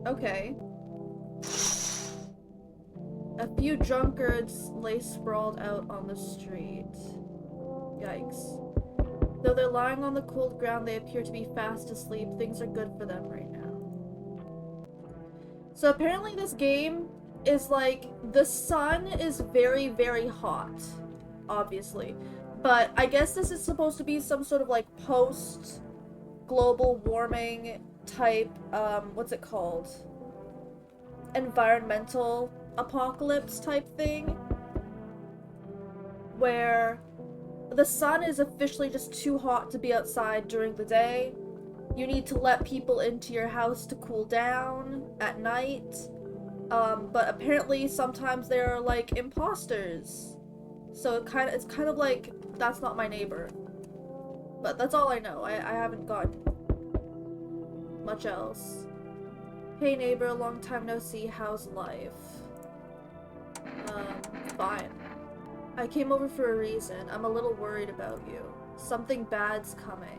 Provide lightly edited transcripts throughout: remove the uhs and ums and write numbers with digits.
Okay. A few drunkards lay sprawled out on the street. Yikes. Though they're lying on the cold ground, they appear to be fast asleep. Things are good for them right now. So apparently this game is like, the sun is very, very hot. Obviously. But I guess this is supposed to be some sort of like post-global warming type, what's it called? Environmental apocalypse type thing. Where the sun is officially just too hot to be outside during the day. You need to let people into your house to cool down at night. But apparently sometimes they're like imposters. So it's kind of like, that's not my neighbor. But that's all I know. I haven't got much else. Hey neighbor, long time no see, how's life? Fine. I came over for a reason. I'm a little worried about you. Something bad's coming.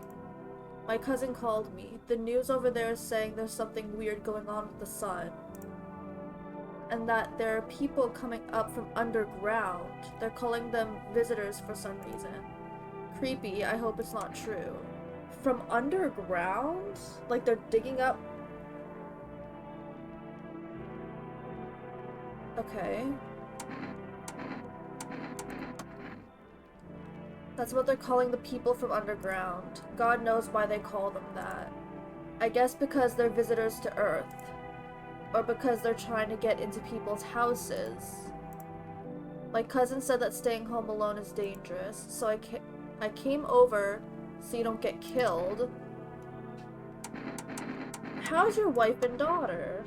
My cousin called me. The news over there is saying there's something weird going on with the sun. And that there are people coming up from underground. They're calling them visitors for some reason. Creepy, I hope it's not true. From underground? Like they're digging up... Okay. That's what they're calling the people from underground. God knows why they call them that. I guess because they're visitors to Earth. Or because they're trying to get into people's houses. My cousin said that staying home alone is dangerous, so I came over so you don't get killed. How's your wife and daughter?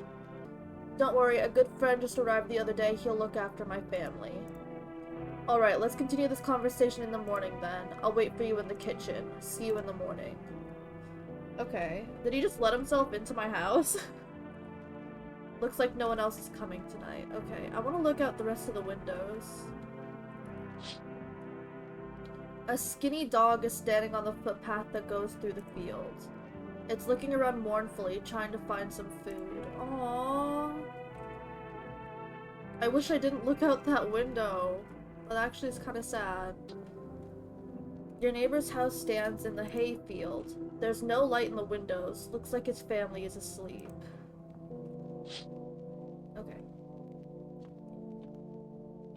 Don't worry, a good friend just arrived the other day. He'll look after my family. Alright, let's continue this conversation in the morning then. I'll wait for you in the kitchen. See you in the morning. Okay. Did he just let himself into my house? Looks like no one else is coming tonight. Okay, I want to look out the rest of the windows. A skinny dog is standing on the footpath that goes through the field. It's looking around mournfully, trying to find some food. Aww. I wish I didn't look out that window. That actually is kind of sad. Your neighbor's house stands in the hay field. There's no light in the windows. Looks like his family is asleep. Okay.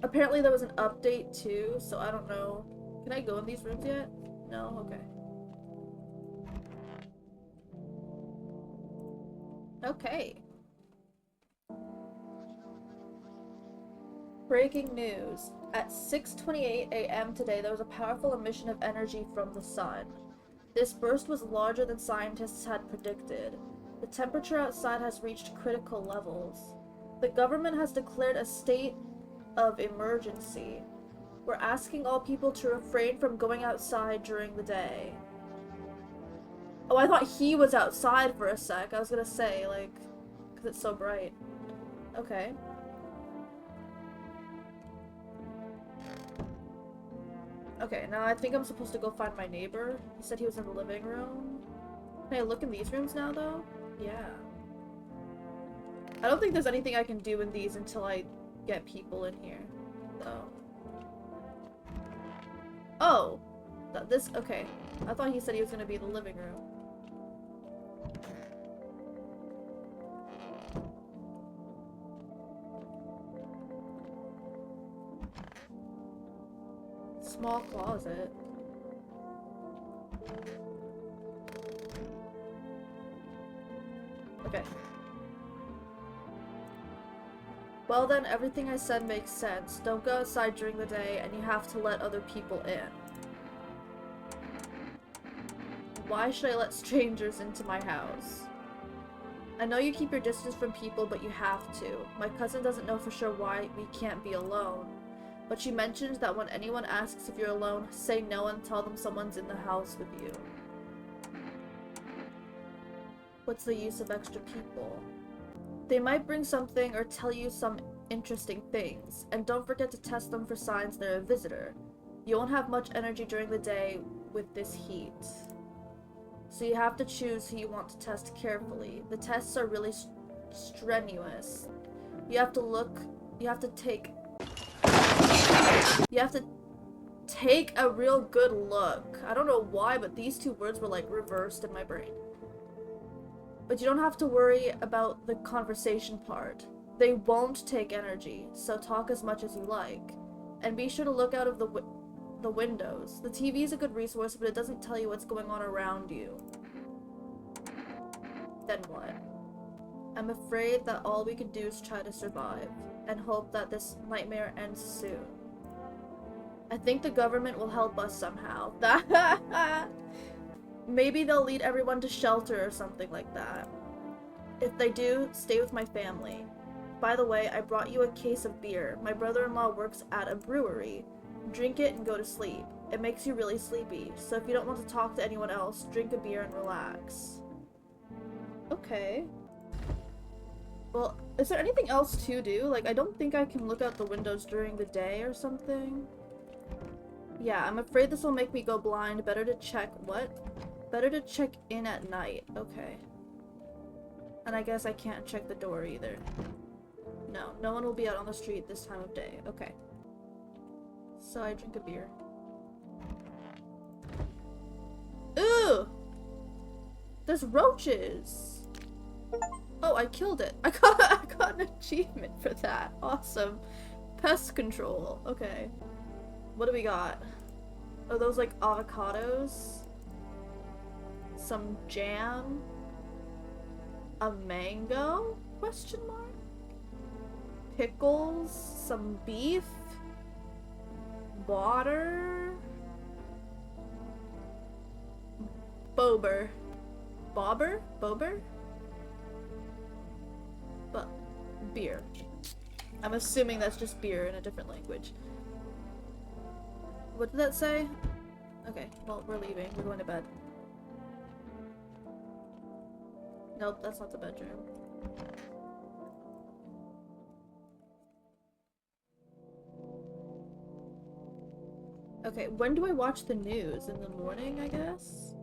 Apparently there was an update too, so I don't know. Can I go in these rooms yet? No? Okay. Okay. Breaking news. At 6:28 a.m. today, there was a powerful emission of energy from the sun. This burst was larger than scientists had predicted. The temperature outside has reached critical levels. The government has declared a state of emergency. We're asking all people to refrain from going outside during the day. Oh, I thought he was outside for a sec. I was gonna say, like, because it's so bright. Okay. Okay, now I think I'm supposed to go find my neighbor. He said he was in the living room. Can I look in these rooms now, though? Yeah. I don't think there's anything I can do in these until I get people in here, though. Oh! Okay. I thought he said he was gonna be in the living room. Small closet. Okay. Well then, everything I said makes sense. Don't go outside during the day, and you have to let other people in. Why should I let strangers into my house? I know you keep your distance from people, but you have to. My cousin doesn't know for sure why we can't be alone. But she mentions that when anyone asks if you're alone, say no and tell them someone's in the house with you. What's the use of extra people? They might bring something or tell you some interesting things, and don't forget to test them for signs they're a visitor. You won't have much energy during the day with this heat. So you have to choose who you want to test carefully. The tests are really strenuous. You have to look, you have to take a real good look. I don't know why, but these two words were like reversed in my brain. But you don't have to worry about the conversation part. They won't take energy, so talk as much as you like. And be sure to look out of the windows. The TV is a good resource, but it doesn't tell you what's going on around you. Then what? I'm afraid that all we can do is try to survive, and hope that this nightmare ends soon. I think the government will help us somehow. Maybe they'll lead everyone to shelter or something like that. If they do, stay with my family. By the way, I brought you a case of beer. My brother-in-law works at a brewery. Drink it and go to sleep. It makes you really sleepy, so if you don't want to talk to anyone else, drink a beer and relax. Okay. Well, is there anything else to do? Like, I don't think I can look out the windows during the day or something. Yeah, I'm afraid this will make me go blind. Better to check what? Better to check in at night. Okay. And I guess I can't check the door either. No, no one will be out on the street this time of day. Okay. So I drink a beer. Ooh! There's roaches! Oh, I killed it. I got an achievement for that. Awesome. Pest control. Okay. What do we got? Are those like avocados? Some jam? A mango? Question mark? Pickles? Some beef? Water? Bober. Bobber? Bober? But beer. I'm assuming that's just beer in a different language. What did that say? Okay, well, we're leaving. We're going to bed. Nope, that's not the bedroom. Okay, when do I watch the news? In the morning, I guess?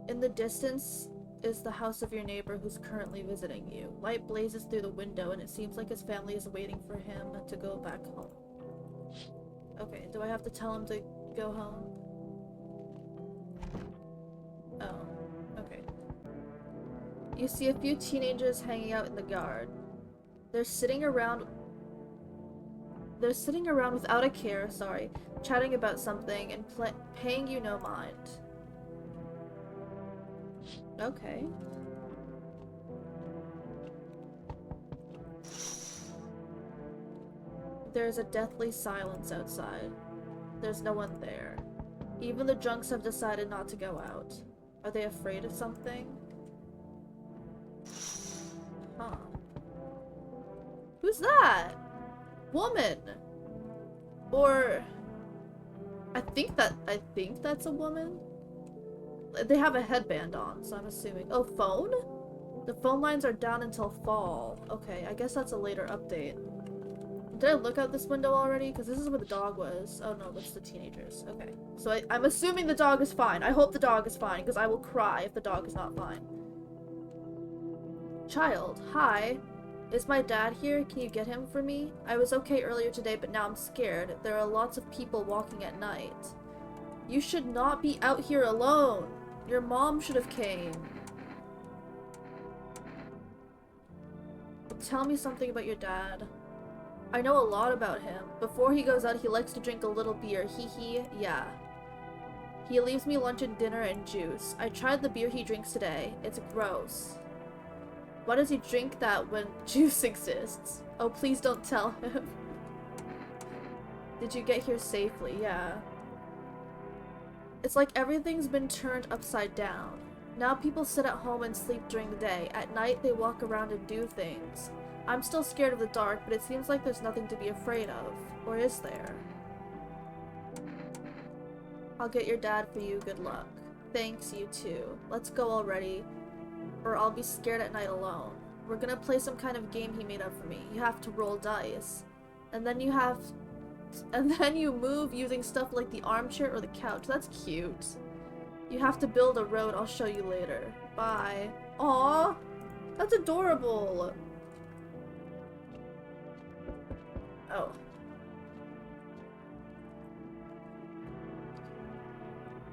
In the distance is the house of your neighbor who's currently visiting you. Light blazes through the window and it seems like his family is waiting for him to go back home. Okay, do I have to tell him to go home? Oh, okay. You see a few teenagers hanging out in the yard. They're sitting around without a care, chatting about something and paying you no mind. Okay. There's a deathly silence outside. There's no one there. Even the drunks have decided not to go out. Are they afraid of something? Huh. Who's that? Woman! Or... I think that's a woman? They have a headband on, so I'm assuming. Oh, phone? The phone lines are down until fall. Okay, I guess that's a later update. Did I look out this window already? Because this is where the dog was. Oh no, that's the teenagers. Okay. So I'm assuming the dog is fine. I hope the dog is fine, because I will cry if the dog is not fine. Child, hi. Is my dad here? Can you get him for me? I was okay earlier today, but now I'm scared. There are lots of people walking at night. You should not be out here alone. Your mom should have came. Tell me something about your dad. I know a lot about him. Before he goes out, he likes to drink a little beer. Hee, yeah. He leaves me lunch and dinner and juice. I tried the beer he drinks today. It's gross. Why does he drink that when juice exists? Oh, please don't tell him. Did you get here safely? Yeah. It's like everything's been turned upside down. Now people sit at home and sleep during the day. At night, they walk around and do things. I'm still scared of the dark, but it seems like there's nothing to be afraid of. Or is there? I'll get your dad for you. Good luck. Thanks, you too. Let's go already, or I'll be scared at night alone. We're gonna play some kind of game he made up for me. You have to roll dice. And then you move using stuff like the armchair or the couch. That's cute. You have to build a road. I'll show you later. Bye. Aw, that's adorable. Oh.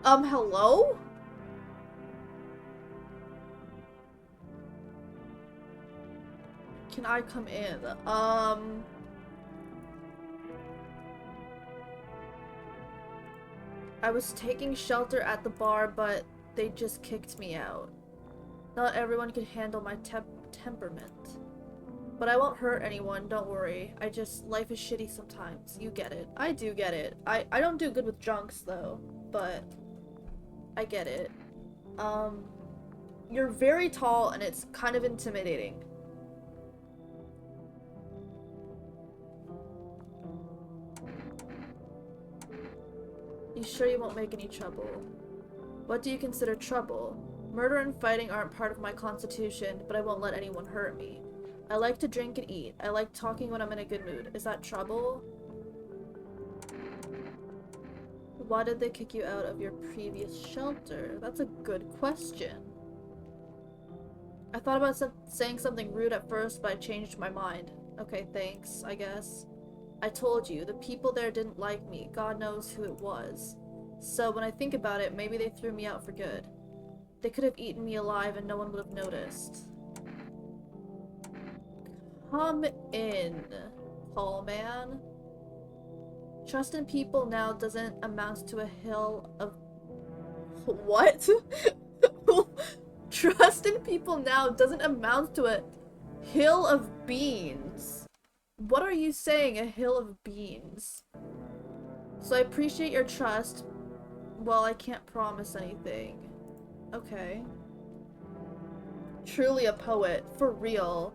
Hello? Can I come in? I was taking shelter at the bar, but they just kicked me out. Not everyone can handle my temperament. But I won't hurt anyone, don't worry. Life is shitty sometimes. You get it. I do get it. I don't do good with drunks, though. But I get it. You're very tall and it's kind of intimidating. You sure you won't make any trouble? What do you consider trouble? Murder and fighting aren't part of my constitution, but I won't let anyone hurt me. I like to drink and eat. I like talking when I'm in a good mood. Is that trouble? Why did they kick you out of your previous shelter? That's a good question. I thought about saying something rude at first, but I changed my mind. Okay, thanks, I guess. I told you, the people there didn't like me. God knows who it was. So when I think about it, maybe they threw me out for good. They could have eaten me alive and no one would have noticed. Come in, tall man. Trust in people now doesn't amount to a hill of... What? Trust in people now doesn't amount to a hill of beans. What are you saying, a hill of beans? So I appreciate your trust. Well, I can't promise anything. Okay. Truly a poet, for real.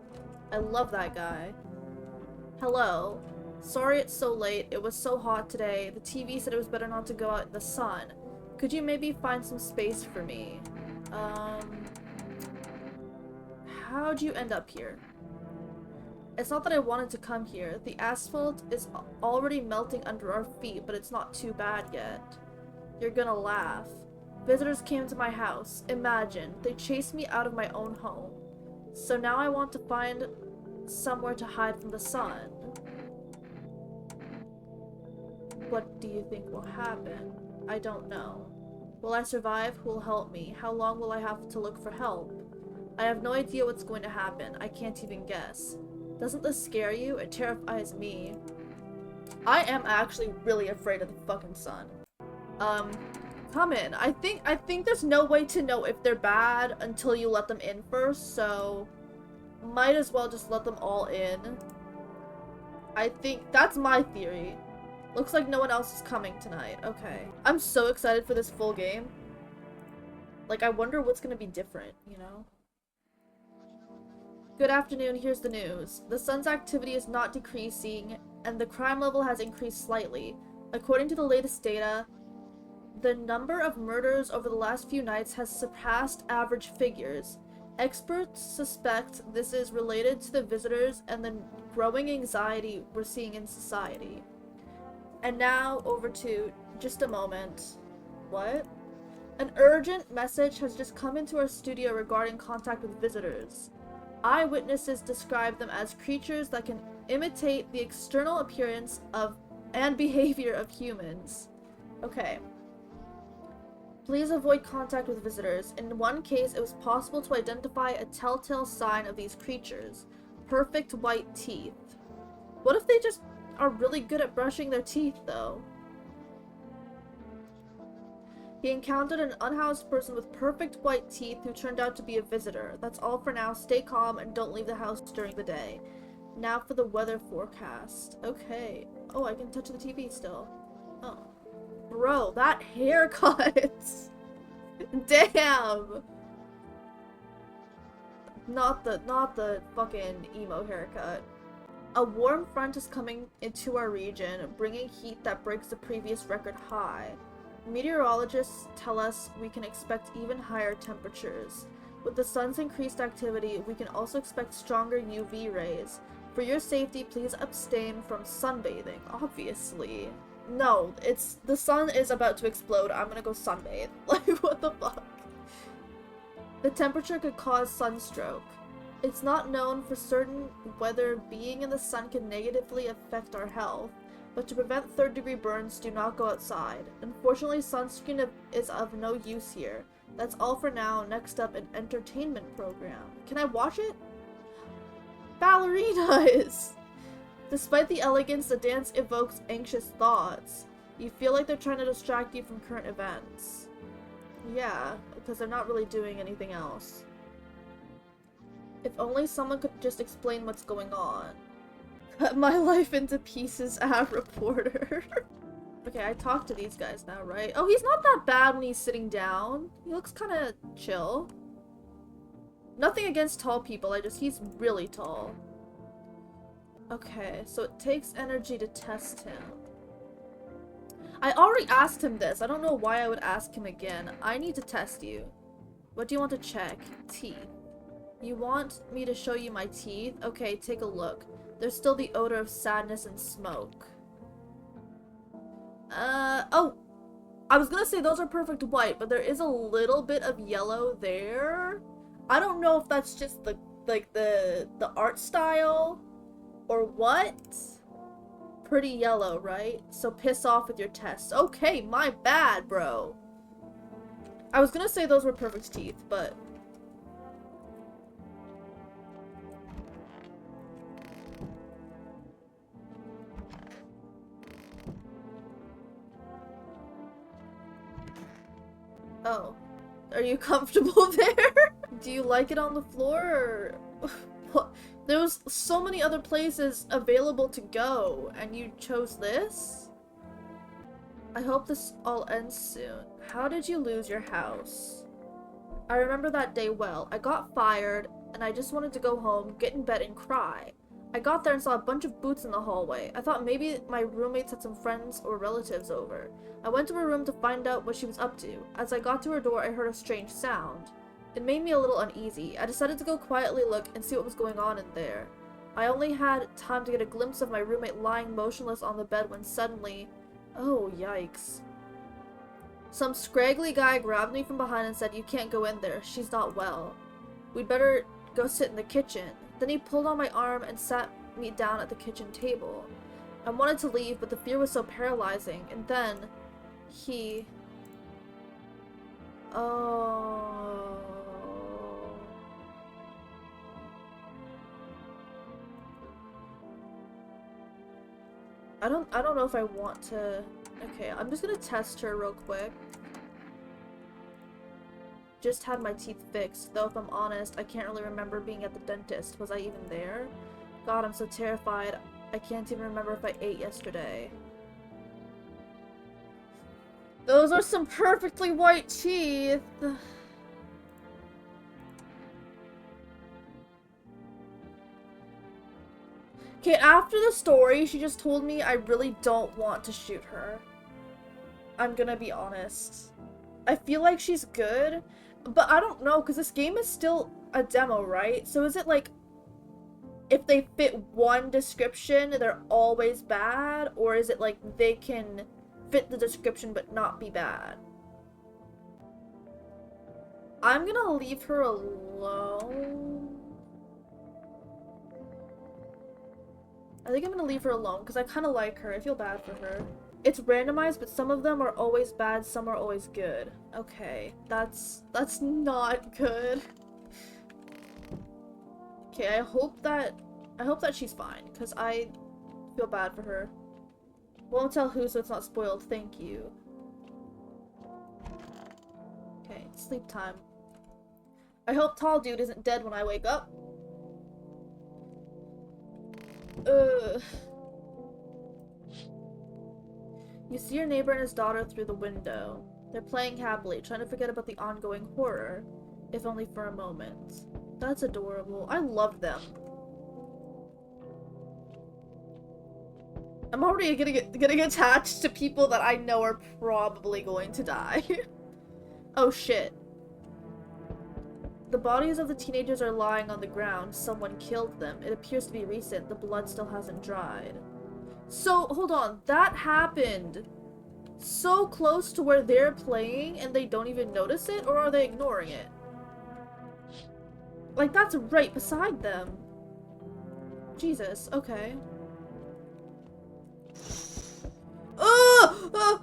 I love that guy. Hello. Sorry it's so late. It was so hot today. The TV said it was better not to go out in the sun. Could you maybe find some space for me? How'd you end up here? It's not that I wanted to come here. The asphalt is already melting under our feet, but it's not too bad yet. You're gonna laugh. Visitors came to my house. Imagine, they chased me out of my own home. So now I want to find somewhere to hide from the sun. What do you think will happen? I don't know. Will I survive? Who will help me? How long will I have to look for help? I have no idea what's going to happen. I can't even guess. Doesn't this scare you? It terrifies me. I am actually really afraid of the fucking sun. Come in. I think there's no way to know if they're bad until you let them in first, so might as well just let them all in. I think that's my theory. Looks like no one else is coming tonight. Okay. I'm so excited for this full game. Like, I wonder what's gonna be different, you know? Good afternoon, here's the news. The sun's activity is not decreasing, and the crime level has increased slightly. According to the latest data, the number of murders over the last few nights has surpassed average figures. Experts suspect this is related to the visitors and the growing anxiety we're seeing in society. And now, over to just a moment. What? An urgent message has just come into our studio regarding contact with visitors. Eyewitnesses describe them as creatures that can imitate the external appearance of and behavior of humans. Okay. Please avoid contact with visitors. In one case, it was possible to identify a telltale sign of these creatures. Perfect white teeth. What if they just are really good at brushing their teeth, though? He encountered an unhoused person with perfect white teeth who turned out to be a visitor. That's all for now. Stay calm and don't leave the house during the day. Now for the weather forecast. Okay. Oh, I can touch the TV still. Oh. Bro, that haircut! Damn! Not the fucking emo haircut. A warm front is coming into our region, bringing heat that breaks the previous record high. Meteorologists tell us we can expect even higher temperatures. With the sun's increased activity, we can also expect stronger UV rays. For your safety, please abstain from sunbathing, obviously. No, the sun is about to explode. I'm gonna go sunbathe. Like, what the fuck? The temperature could cause sunstroke. It's not known for certain whether being in the sun can negatively affect our health, but to prevent third-degree burns, do not go outside. Unfortunately, sunscreen is of no use here. That's all for now. Next up, an entertainment program. Can I watch it? Ballerinas! Despite the elegance, the dance evokes anxious thoughts. You feel like they're trying to distract you from current events. Yeah, because they're not really doing anything else. If only someone could just explain what's going on. Cut my life into pieces, ad reporter. Okay, I talked to these guys now, right? Oh, he's not that bad when he's sitting down. He looks kind of chill. Nothing against tall people, he's really tall. Okay, so it takes energy to test him. I already asked him this. I don't know why I would ask him again. I need to test you. What do you want to check? Teeth. You want me to show you my teeth? Okay, take a look. There's still the odor of sadness and smoke. Oh! I was gonna say those are perfect white, but there is a little bit of yellow there. I don't know if that's just the art style or what. Pretty yellow, right? So piss off with your test. Okay, my bad, bro. I was gonna say those were perfect teeth, but... Oh. Are you comfortable there? Do you like it on the floor, or... What? There was so many other places available to go, and you chose this? I hope this all ends soon. How did you lose your house? I remember that day well. I got fired, and I just wanted to go home, get in bed, and cry. I got there and saw a bunch of boots in the hallway. I thought maybe my roommates had some friends or relatives over. I went to her room to find out what she was up to. As I got to her door, I heard a strange sound. It made me a little uneasy. I decided to go quietly look and see what was going on in there. I only had time to get a glimpse of my roommate lying motionless on the bed when suddenly... Oh, yikes. Some scraggly guy grabbed me from behind and said, "You can't go in there. She's not well. We'd better go sit in the kitchen." Then he pulled on my arm and sat me down at the kitchen table. I wanted to leave, but the fear was so paralyzing. And then... he... Oh... I don't know if I want to... Okay, I'm just gonna test her real quick. Just had my teeth fixed, though if I'm honest, I can't really remember being at the dentist. Was I even there? God, I'm so terrified. I can't even remember if I ate yesterday. Those are some perfectly white teeth! Okay, after the story she just told me, I really don't want to shoot her. I'm gonna be honest. I feel like she's good, but I don't know, because this game is still a demo, right? So is it like, if they fit one description, they're always bad? Or is it like, they can fit the description but not be bad? I'm gonna leave her alone. I think I'm gonna leave her alone, because I kind of like her. I feel bad for her. It's randomized, but some of them are always bad, some are always good. Okay, that's not good. Okay, I hope that she's fine, because I feel bad for her. Won't tell who, so it's not spoiled. Thank you. Okay, sleep time. I hope tall dude isn't dead when I wake up. Ugh. You see your neighbor and his daughter through the window. They're playing happily, trying to forget about the ongoing horror, if only for a moment. That's adorable. I love them. I'm already getting attached to people that I know are probably going to die. Oh shit. The bodies of the teenagers are lying on the ground. Someone killed them. It appears to be recent. The blood still hasn't dried. So, hold on. That happened so close to where they're playing and they don't even notice it? Or are they ignoring it? Like, that's right beside them. Jesus, okay. Oh!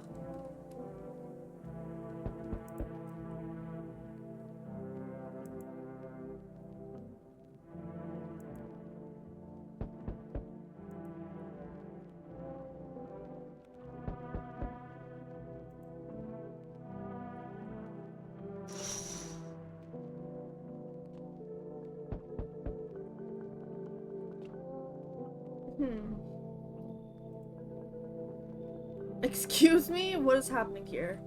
Excuse me? What is happening here?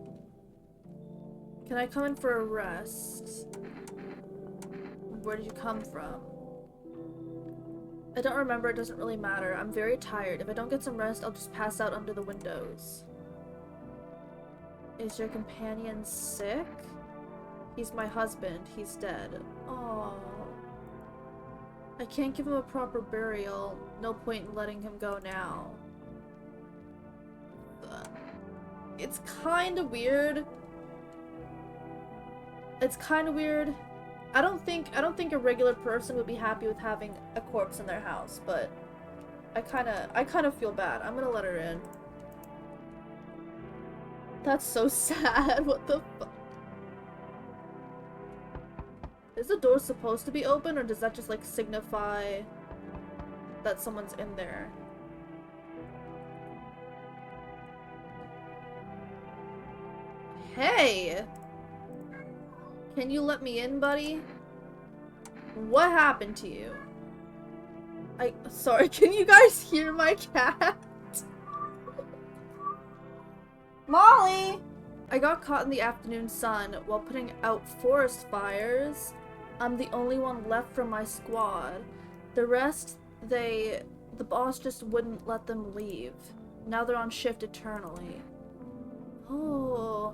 Can I come in for a rest? Where did you come from? I don't remember, it doesn't really matter. I'm very tired. If I don't get some rest, I'll just pass out under the windows. Is your companion sick? He's my husband. He's dead. Oh. I can't give him a proper burial. No point in letting him go now. It's kinda weird. It's kinda weird. I don't think a regular person would be happy with having a corpse in their house, but I kinda feel bad. I'm gonna let her in. That's so sad. What the fuck? Is the door supposed to be open, or does that just like signify that someone's in there? Hey! Can you let me in, buddy? What happened to you? Sorry, can you guys hear my cat? Molly! I got caught in the afternoon sun while putting out forest fires. I'm the only one left from my squad. The rest, the boss just wouldn't let them leave. Now they're on shift eternally. Oh.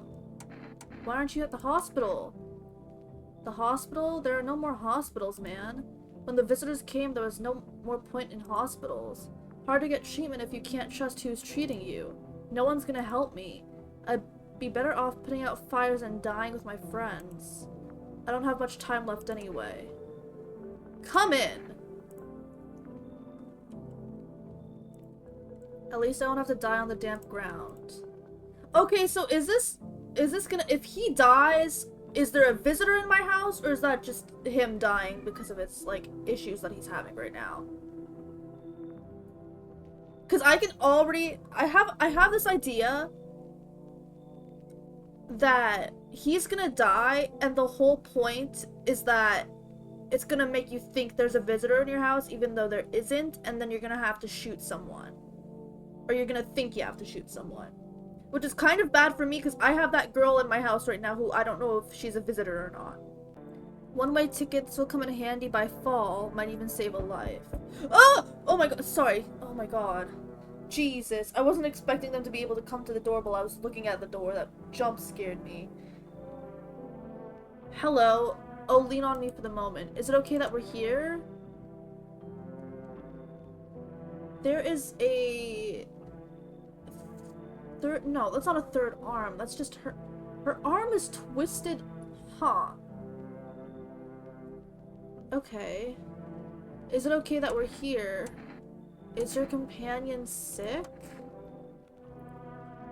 Why aren't you at the hospital? The hospital? There are no more hospitals, man. When the visitors came, there was no more point in hospitals. Hard to get treatment if you can't trust who's treating you. No one's gonna help me. I'd be better off putting out fires and dying with my friends. I don't have much time left anyway. Come in! At least I don't have to die on the damp ground. Okay, so is this gonna, if he dies, is there a visitor in my house, or is that just him dying because of his, like, issues that he's having right now? Because I can already, I have this idea that he's gonna die, and the whole point is that it's gonna make you think there's a visitor in your house even though there isn't, and then you're gonna have to shoot someone. Or you're gonna think you have to shoot someone. Which is kind of bad for me because I have that girl in my house right now who I don't know if she's a visitor or not. One-way tickets will come in handy by fall, might even save a life. Oh! Oh my god, sorry. Oh my god. Jesus, I wasn't expecting them to be able to come to the door while I was looking at the door. That jump scared me. Hello. Oh, lean on me for the moment. Is it okay that we're here? There is a... third... No, that's not a third arm. That's just her... Her arm is twisted. Huh. Okay. Is it okay that we're here? Is your companion sick?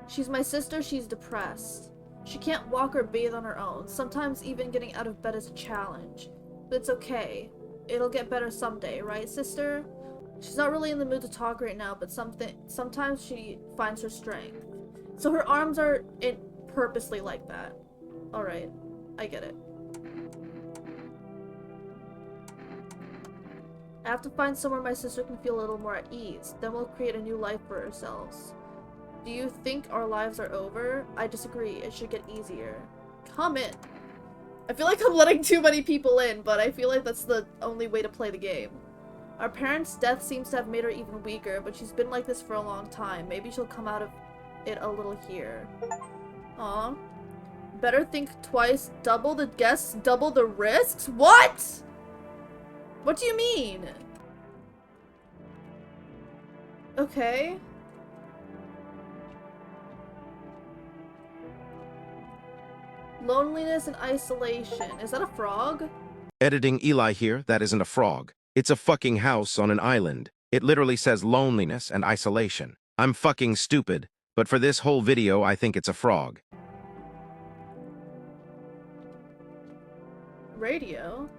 She's my sister, she's depressed. She can't walk or bathe on her own. Sometimes even getting out of bed is a challenge. But it's okay. It'll get better someday, right, sister? She's not really in the mood to talk right now, but sometimes she finds her strength. So her arms are purposely like that. Alright, I get it. I have to find somewhere my sister can feel a little more at ease. Then we'll create a new life for ourselves. Do you think our lives are over? I disagree. It should get easier. Come in. I feel like I'm letting too many people in, but I feel like that's the only way to play the game. Our parents' death seems to have made her even weaker, but she's been like this for a long time. Maybe she'll come out of it a little here. Aw. Better think twice. Double the guests, double the risks? What? What do you mean? Okay. Loneliness and isolation. Is that a frog? Editing Eli here, that isn't a frog. It's a fucking house on an island. It literally says loneliness and isolation. I'm fucking stupid, but for this whole video, I think it's a frog. Radio?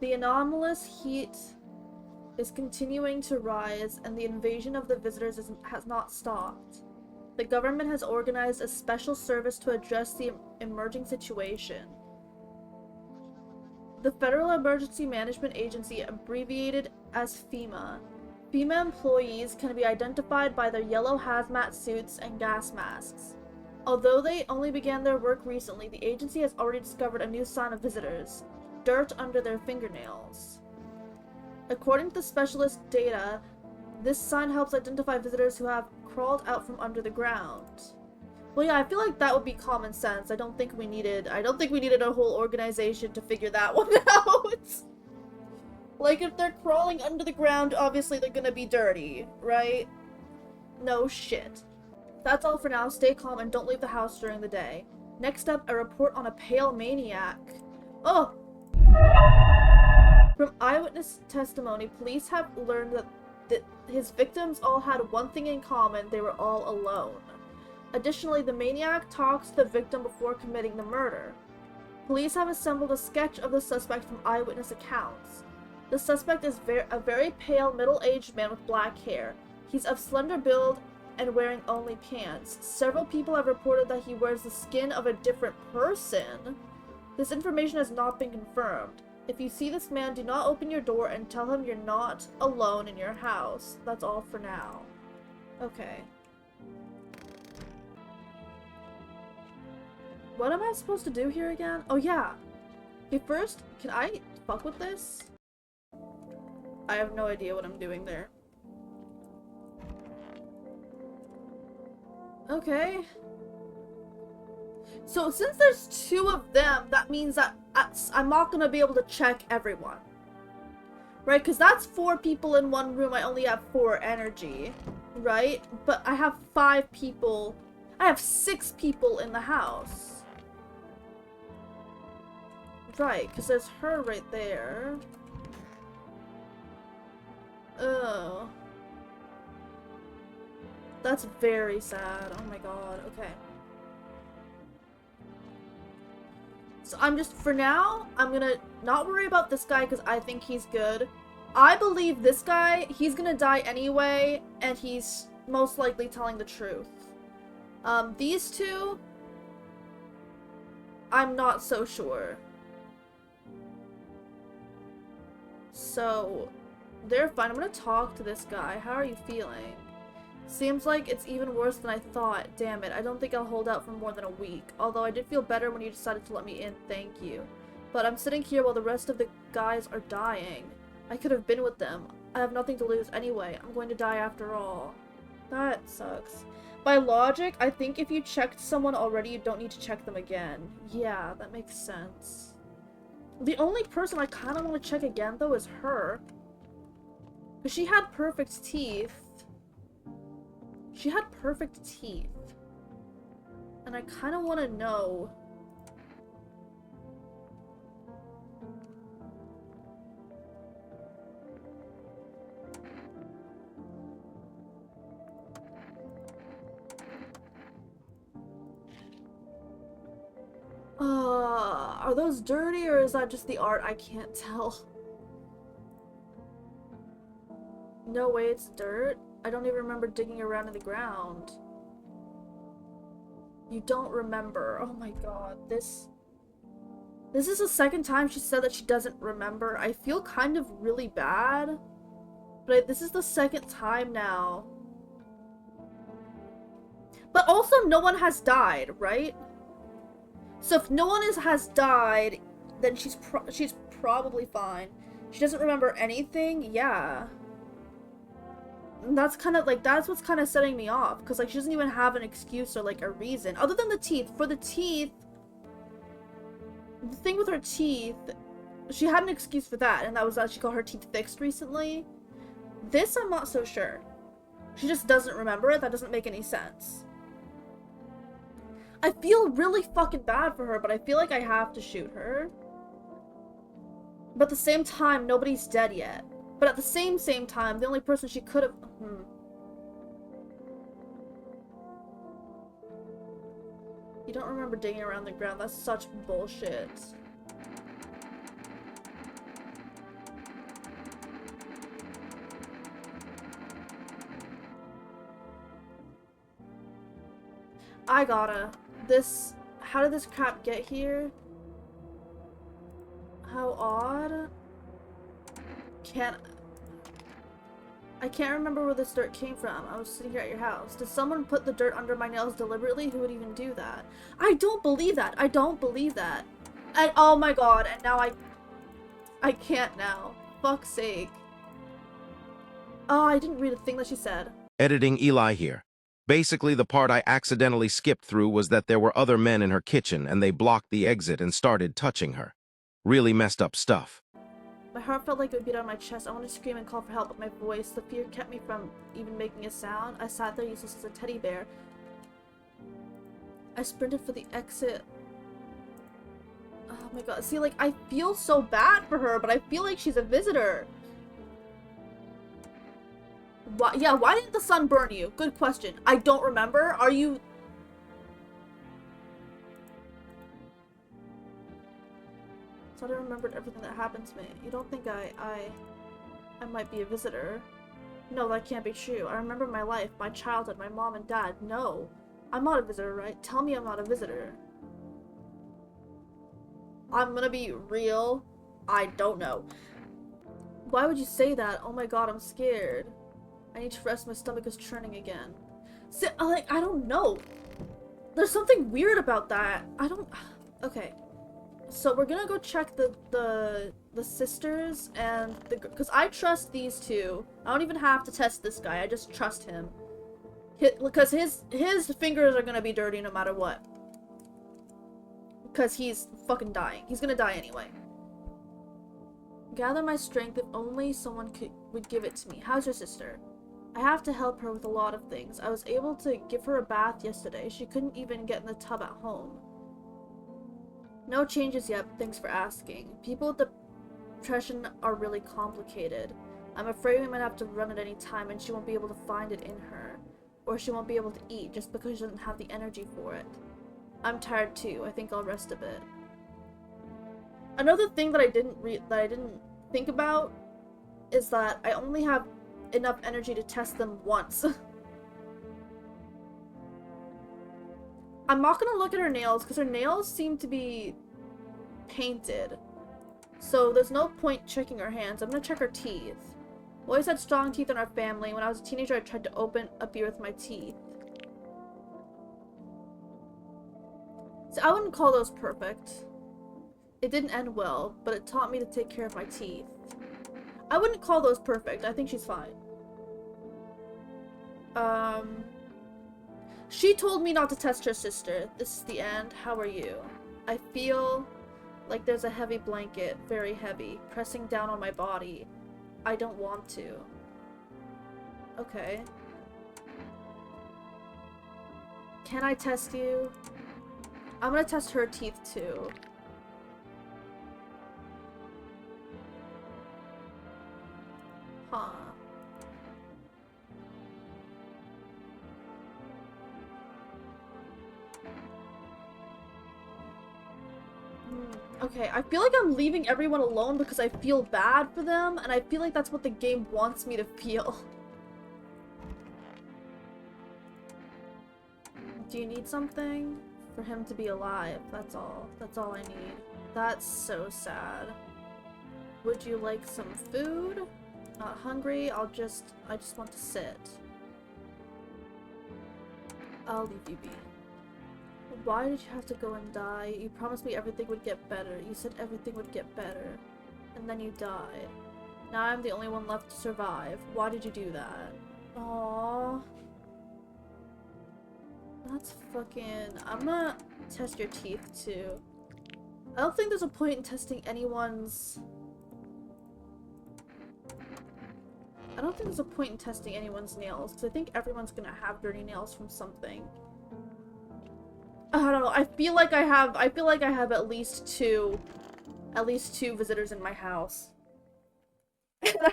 The anomalous heat is continuing to rise, and the invasion of the visitors has not stopped. The government has organized a special service to address the emerging situation. The Federal Emergency Management Agency, abbreviated as FEMA. FEMA employees can be identified by their yellow hazmat suits and gas masks. Although they only began their work recently, the agency has already discovered a new sign of visitors: dirt under their fingernails. According to the specialist data, this sign helps identify visitors who have crawled out from under the ground. Well, yeah, I feel like that would be common sense. I don't think we needed a whole organization to figure that one out. Like, if they're crawling under the ground, obviously they're gonna be dirty, right? No shit. That's all for now. Stay calm and don't leave the house during the day. Next up, a report on a pale maniac. Oh! From eyewitness testimony, police have learned that his victims all had one thing in common: they were all alone. Additionally, the maniac talks to the victim before committing the murder. Police have assembled a sketch of the suspect from eyewitness accounts. The suspect is a very pale, middle-aged man with black hair. He's of slender build and wearing only pants. Several people have reported that he wears the skin of a different person. This information has not been confirmed. If you see this man, do not open your door and tell him you're not alone in your house. That's all for now. Okay. What am I supposed to do here again? Oh yeah. Okay, first, can I fuck with this? I have no idea what I'm doing there. Okay. So since there's two of them, that means that I'm not gonna be able to check everyone. Right? Because that's 4 people in one room. I only have 4 energy. Right? But I have 5 people. I have 6 people in the house. Right, because there's her right there. Oh. That's very sad. Oh my god. Okay. So I'm just, for now, I'm gonna not worry about this guy because I think he's good. I believe this guy, he's gonna die anyway, and he's most likely telling the truth. These two, I'm not so sure. So, they're fine. I'm gonna talk to this guy. How are you feeling? Seems like it's even worse than I thought. Damn it, I don't think I'll hold out for more than a week. Although I did feel better when you decided to let me in, thank you. But I'm sitting here while the rest of the guys are dying. I could have been with them. I have nothing to lose anyway. I'm going to die after all. That sucks. By logic, I think if you checked someone already, you don't need to check them again. Yeah, that makes sense. The only person I kind of want to check again, though, is her. Because she had perfect teeth. She had perfect teeth. And I kind of want to know. Are those dirty or is that just the art? I can't tell. No way, it's dirt. I don't even remember digging around in the ground. You don't remember. Oh my god, this is the second time she said that she doesn't remember. I feel kind of really bad. But this is the second time now. But also no one has died, right? So if no one has died, then she's probably fine. She doesn't remember anything? Yeah. And that's kind of like, that's what's kind of setting me off. Because like she doesn't even have an excuse or like a reason. Other than the teeth. For the teeth, the thing with her teeth, she had an excuse for that. And that was that she got her teeth fixed recently. This I'm not so sure. She just doesn't remember it. That doesn't make any sense. I feel really fucking bad for her, but I feel like I have to shoot her. But at the same time, nobody's dead yet. But at the same time, the only person she could have... You don't remember digging around the ground. That's such bullshit. I gotta. This... How did this crap get here? How odd. I can't remember where this dirt came from. I was sitting here at your house. Did someone put the dirt under my nails deliberately? Who would even do that? I don't believe that. I don't believe that. And oh my god, and now I can't now. Fuck's sake. Oh, I didn't read a thing that she said. Editing Eli here. Basically, the part I accidentally skipped through was that there were other men in her kitchen and they blocked the exit and started touching her. Really messed up stuff. My heart felt like it would beat on my chest. I wanted to scream and call for help, but my voice, the fear kept me from even making a sound. I sat there useless as a teddy bear. I sprinted for the exit. Oh my god. See, like, I feel so bad for her, but I feel like she's a visitor. Why, yeah, why didn't the sun burn you? Good question. I don't remember. Are you... I thought I remembered everything that happened to me. You don't think I might be a visitor? No, that can't be true. I remember my life, my childhood, my mom and dad. No. I'm not a visitor, right? Tell me I'm not a visitor. I'm gonna be real. I don't know. Why would you say that? Oh my god, I'm scared. I need to rest. My stomach is churning again. See, I don't know. There's something weird about that. I don't... Okay. So we're gonna go check the sisters and the... Because I trust these two. I don't even have to test this guy. I just trust him. Because his fingers are gonna be dirty no matter what. Because he's fucking dying. He's gonna die anyway. Gather my strength. If only someone would give it to me. How's your sister? I have to help her with a lot of things. I was able to give her a bath yesterday. She couldn't even get in the tub at home. No changes yet, but thanks for asking. People with depression are really complicated. I'm afraid we might have to run at any time and she won't be able to find it in her. Or she won't be able to eat just because she doesn't have the energy for it. I'm tired too. I think I'll rest a bit. Another thing that I didn't think about is that I only have enough energy to test them once. I'm not gonna look at her nails because her nails seem to be painted. So there's no point checking her hands. I'm gonna check her teeth. We always had strong teeth in our family. When I was a teenager, I tried to open a beer with my teeth. So I wouldn't call those perfect. It didn't end well, but it taught me to take care of my teeth. I wouldn't call those perfect. I think she's fine. She told me not to test her sister. This is the end. How are you? I feel like there's a heavy blanket, very heavy, pressing down on my body. I don't want to. Okay. Can I test you? I'm gonna test her teeth too. Huh. Okay, I feel like I'm leaving everyone alone because I feel bad for them, and I feel like that's what the game wants me to feel. Do you need something? For him to be alive, that's all. That's all I need. That's so sad. Would you like some food? Not hungry, I just want to sit. I'll leave you be. Why did you have to go and die? You promised me everything would get better. You said everything would get better. And then you died. Now I'm the only one left to survive. Why did you do that? Aww. That's fucking... I'm gonna test your teeth too. I don't think there's a point in testing anyone's... I don't think there's a point in testing anyone's nails, because I think everyone's gonna have dirty nails from something. I don't know, I feel like I have at least two visitors in my house.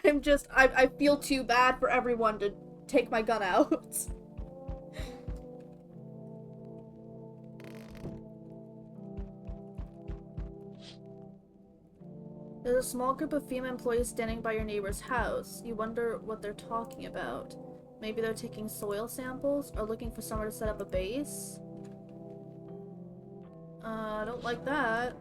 And I feel too bad for everyone to take my gun out. There's a small group of female employees standing by your neighbor's house. You wonder what they're talking about. Maybe they're taking soil samples or looking for somewhere to set up a base. I don't like that.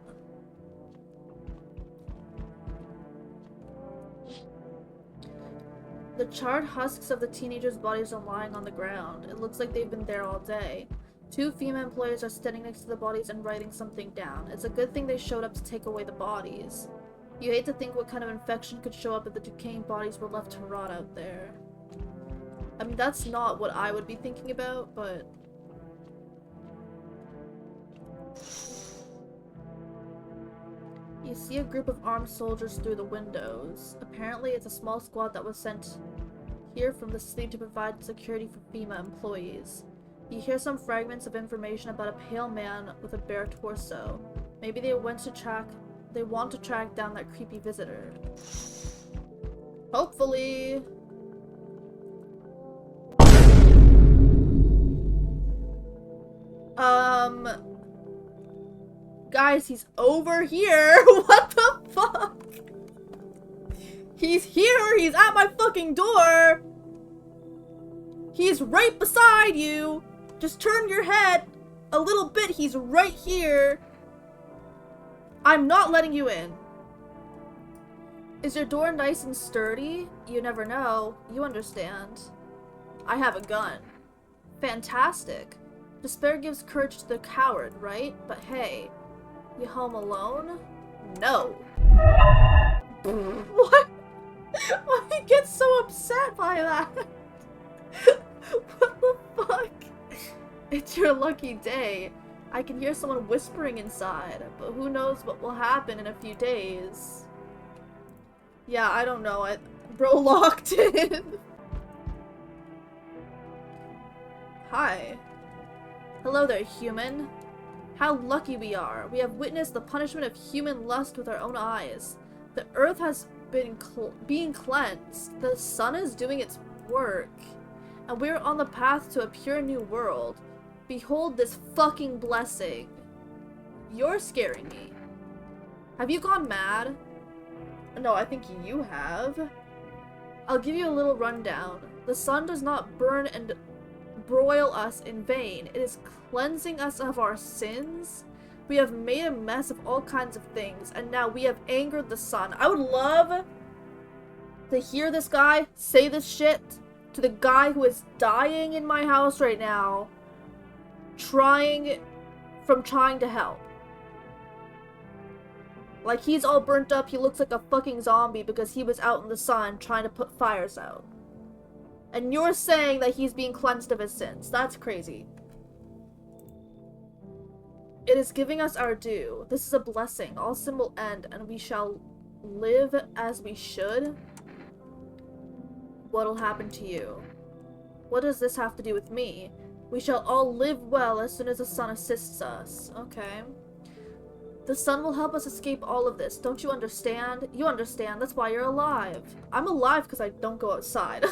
The charred husks of the teenagers' bodies are lying on the ground. It looks like they've been there all day. Two female employees are standing next to the bodies and writing something down. It's a good thing they showed up to take away the bodies. You hate to think what kind of infection could show up if the decaying bodies were left to rot out there. I mean, that's not what I would be thinking about, but... You see a group of armed soldiers through the windows. Apparently, it's a small squad that was sent here from the city to provide security for FEMA employees. You hear some fragments of information about a pale man with a bare torso. Maybe they want to track down that creepy visitor. Hopefully. Guys, he's over here. What the fuck? He's here. He's at my fucking door. He's right beside you. Just turn your head a little bit. He's right here. I'm not letting you in. Is your door nice and sturdy? You never know. You understand. I have a gun. Fantastic. Despair gives courage to the coward, right? But hey, you home alone? No. What? Why do you get so upset by that? What the fuck? It's your lucky day. I can hear someone whispering inside, but who knows what will happen in a few days. Yeah, I don't know. Bro locked in. Hi. Hello there, human. How lucky we are. We have witnessed the punishment of human lust with our own eyes. The earth has been being cleansed. The sun is doing its work. And we're on the path to a pure new world. Behold this fucking blessing. You're scaring me. Have you gone mad? No, I think you have. I'll give you a little rundown. The sun does not burn and broil us in vain. It is cleansing us of our sins. We have made a mess of all kinds of things, and now we have angered the sun. I would love to hear this guy say this shit to the guy who is dying in my house right now, trying to help. Like, he's all burnt up, he looks like a fucking zombie because he was out in the sun trying to put fires out. And you're saying that he's being cleansed of his sins. That's crazy. It is giving us our due. This is a blessing. All sin will end, and we shall live as we should. What'll happen to you? What does this have to do with me? We shall all live well as soon as the sun assists us. Okay. The sun will help us escape all of this. Don't you understand? You understand. That's why you're alive. I'm alive because I don't go outside.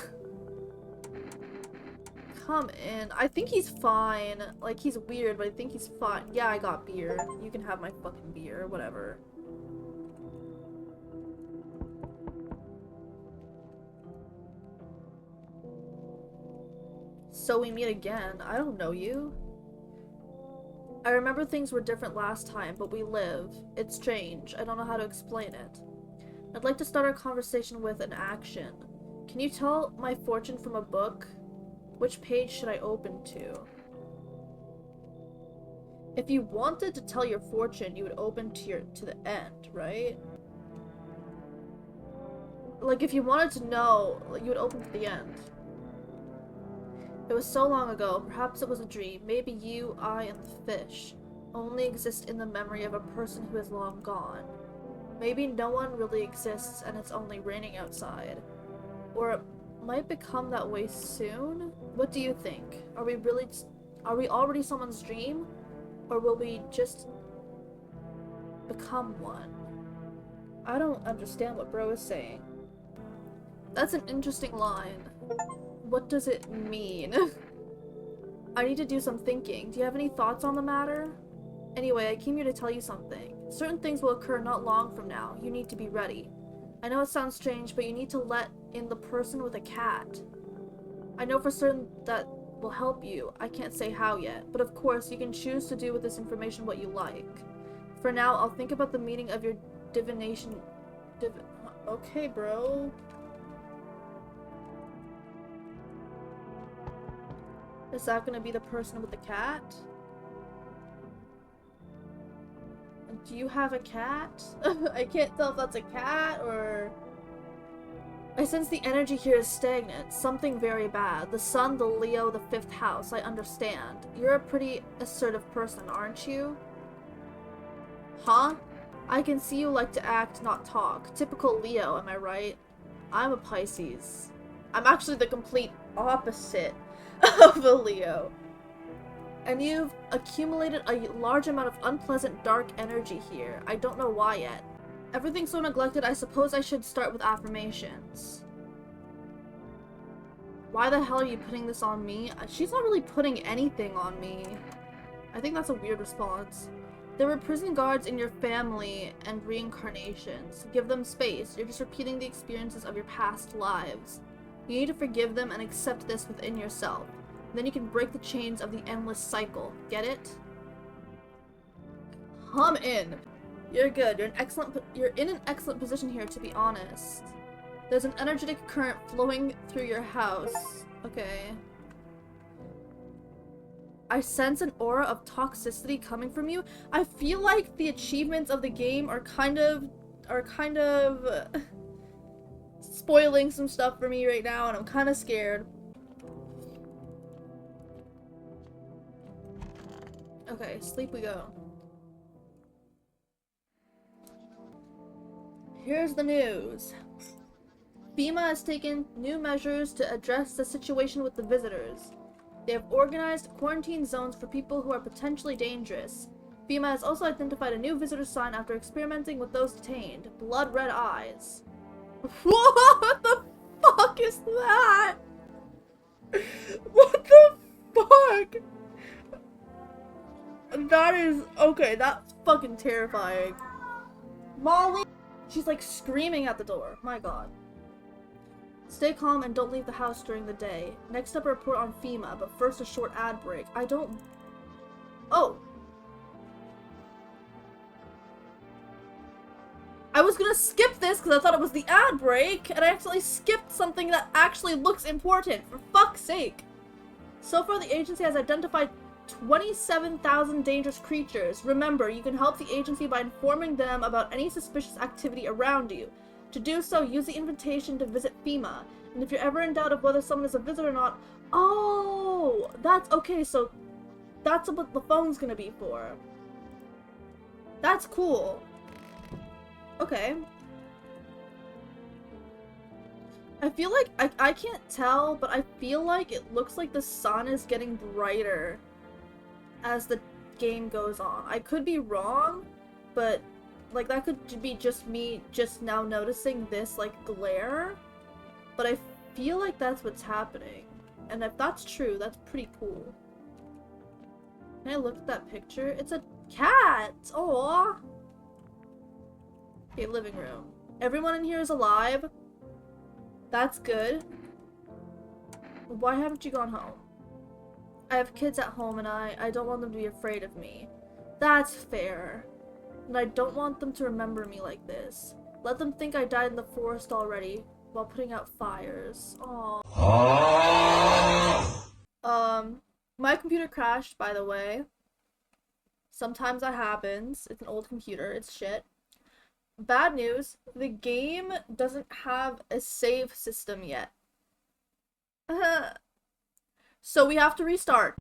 Come in. I think he's fine. Like, he's weird, but I think he's fine. Yeah, I got beer. You can have my fucking beer. Whatever. So we meet again. I don't know you. I remember things were different last time, but we live. It's strange. I don't know how to explain it. I'd like to start our conversation with an action. Can you tell my fortune from a book? Which page should I open to? If you wanted to tell your fortune, you would open to the end, right? Like, if you wanted to know, you would open to the end. It was so long ago. Perhaps it was a dream. Maybe you, I, and the fish only exist in the memory of a person who is long gone. Maybe no one really exists and it's only raining outside. Or might become that way soon. What do you think? Are we already someone's dream? Or will we just become one? I don't understand what bro is saying. That's an interesting line. What does it mean? I need to do some thinking. Do you have any thoughts on the matter? Anyway, I came here to tell you something. Certain things will occur not long from now. You need to be ready. I know it sounds strange, but you need to let in the person with a cat. I know for certain that will help you. I can't say how yet, but of course you can choose to do with this information what you like. For now, I'll think about the meaning of your divination. Okay, bro. Is that gonna be the person with the cat? Do you have a cat? I can't tell if that's a cat or... I sense the energy here is stagnant. Something very bad. The sun, the Leo, the 5th house. I understand. You're a pretty assertive person, aren't you? Huh? I can see you like to act, not talk. Typical Leo, am I right? I'm a Pisces. I'm actually the complete opposite of a Leo. And you've accumulated a large amount of unpleasant dark energy here. I don't know why yet. Everything's so neglected, I suppose I should start with affirmations. Why the hell are you putting this on me? She's not really putting anything on me. I think that's a weird response. There were prison guards in your family and reincarnations. Give them space. You're just repeating the experiences of your past lives. You need to forgive them and accept this within yourself. Then you can break the chains of the endless cycle. Get it? Hum in. You're good. You're in an excellent position here, to be honest. There's an energetic current flowing through your house. Okay. I sense an aura of toxicity coming from you. I feel like the achievements of the game are kind of spoiling some stuff for me right now, and I'm kind of scared. Okay, sleep we go. Here's the news. FEMA has taken new measures to address the situation with the visitors. They have organized quarantine zones for people who are potentially dangerous. FEMA has also identified a new visitor sign after experimenting with those detained. Blood red eyes. What the fuck is that? What the fuck? That is... okay, that's fucking terrifying. Molly! She's like screaming at the door. My god. Stay calm and don't leave the house during the day. Next up, a report on FEMA, but first a short ad break. I don't... oh! I was gonna skip this because I thought it was the ad break, and I accidentally skipped something that actually looks important. For fuck's sake. So far, the agency has identified 27,000 dangerous creatures. Remember, you can help the agency by informing them about any suspicious activity around you. To do so, use the invitation to visit FEMA. And if you're ever in doubt of whether someone is a visitor or not... oh! That's... okay, so... that's what the phone's gonna be for. That's cool. Okay. I feel like... I can't tell, but I feel like it looks like the sun is getting brighter as the game goes on. I could be wrong, but... like, that could be just me just now noticing this, like, glare. But I feel like that's what's happening. And if that's true, that's pretty cool. Can I look at that picture? It's a cat! Aww! Okay, living room. Everyone in here is alive. That's good. Why haven't you gone home? I have kids at home and I don't want them to be afraid of me. That's fair. And I don't want them to remember me like this. Let them think I died in the forest already while putting out fires. Aww. My computer crashed, by the way. Sometimes that happens. It's an old computer. It's shit. Bad news. The game doesn't have a save system yet. So we have to restart.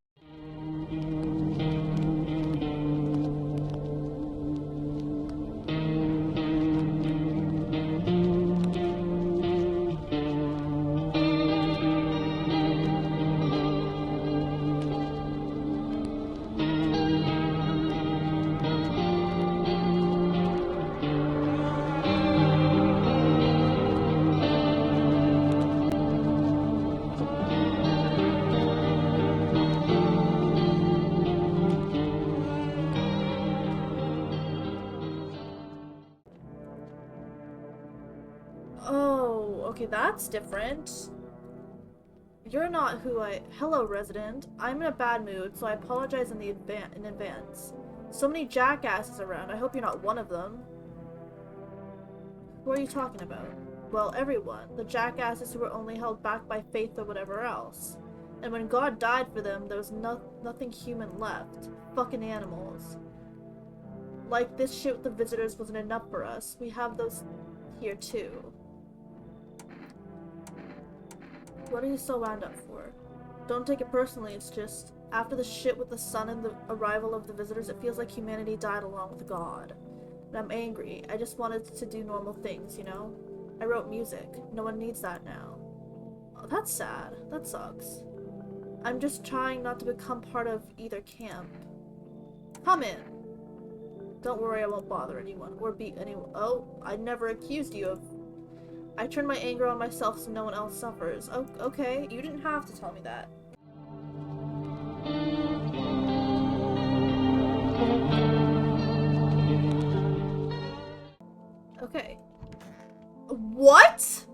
Okay, that's different. You're not who I... Hello, resident. I'm in a bad mood, so I apologize in advance. So many jackasses around. I hope you're not one of them. Who are you talking about? Well, everyone. The jackasses who were only held back by faith or whatever else. And when God died for them, there was nothing human left. Fucking animals. Like, this shit with the visitors wasn't enough for us. We have those here, too. What are you so wound up for? Don't take it personally, it's just, after the shit with the sun and the arrival of the visitors, it feels like humanity died along with God. And I'm angry. I just wanted to do normal things, you know? I wrote music. No one needs that now. Oh, that's sad. That sucks. I'm just trying not to become part of either camp. Come in. Don't worry, I won't bother anyone or beat anyone. Oh, I never accused you of... I turn my anger on myself so no one else suffers. Oh, okay, you didn't have to tell me that. Okay. What?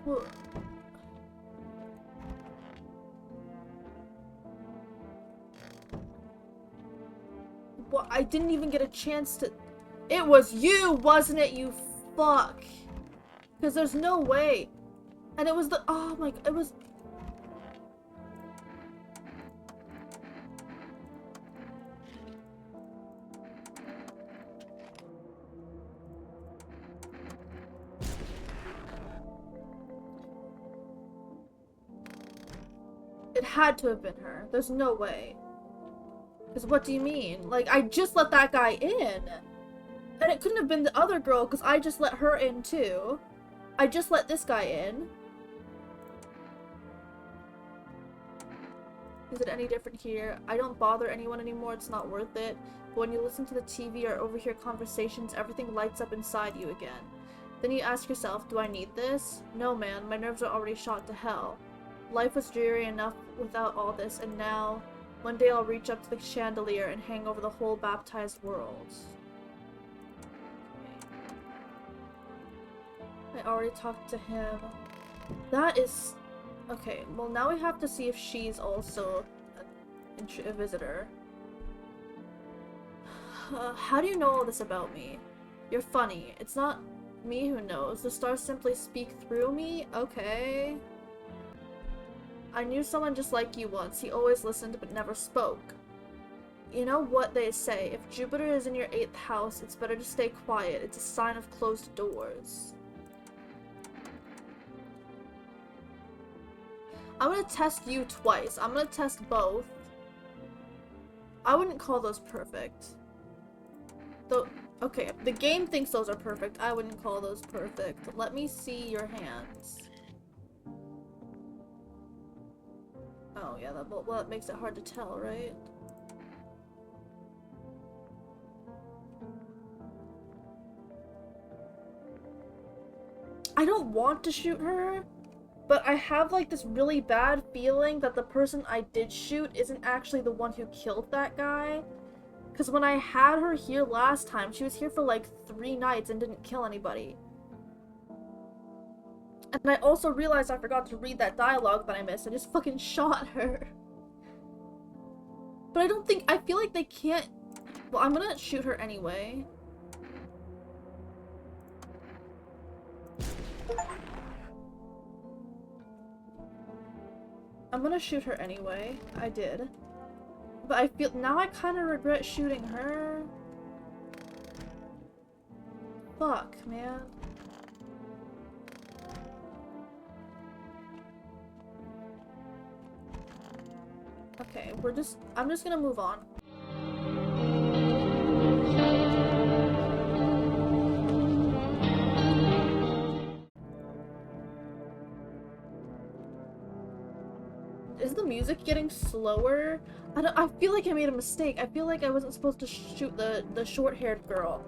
What? I didn't even get a chance to... It was you, wasn't it, you fuck? Because there's no way. And it was the... Oh my... It was... It had to have been her. There's no way. Because what do you mean? Like, I just let that guy in. And it couldn't have been the other girl, because I just let her in, too. I just let this guy in. Is it any different here? I don't bother anyone anymore, it's not worth it. But when you listen to the TV or overhear conversations, everything lights up inside you again. Then you ask yourself, do I need this? No, man, my nerves are already shot to hell. Life was dreary enough without all this, and now... One day I'll reach up to the chandelier and hang over the whole baptized world. I already talked to him. That is... Okay, well now we have to see if she's also a visitor. How do you know all this about me? You're funny. It's not me who knows. The stars simply speak through me? Okay. I knew someone just like you once. He always listened but never spoke. You know what they say, if Jupiter is in your 8th house, it's better to stay quiet. It's a sign of closed doors. I'm gonna test you twice. I'm gonna test both. I wouldn't call those perfect. Though, okay, the game thinks those are perfect. I wouldn't call those perfect. Let me see your hands. Oh yeah, that makes it hard to tell, right? I don't want to shoot her, but I have like this really bad feeling that the person I did shoot isn't actually the one who killed that guy. Because when I had her here last time, she was here for like 3 nights and didn't kill anybody. And I also realized I forgot to read that dialogue that I missed. I just fucking shot her. But I don't think... I feel like they can't... Well, I'm gonna shoot her anyway. I'm gonna shoot her anyway. I did. But I feel... Now I kind of regret shooting her. Fuck, man. Okay, I'm just gonna move on. Is the music getting slower? I feel like I made a mistake. I feel like I wasn't supposed to shoot the short-haired girl.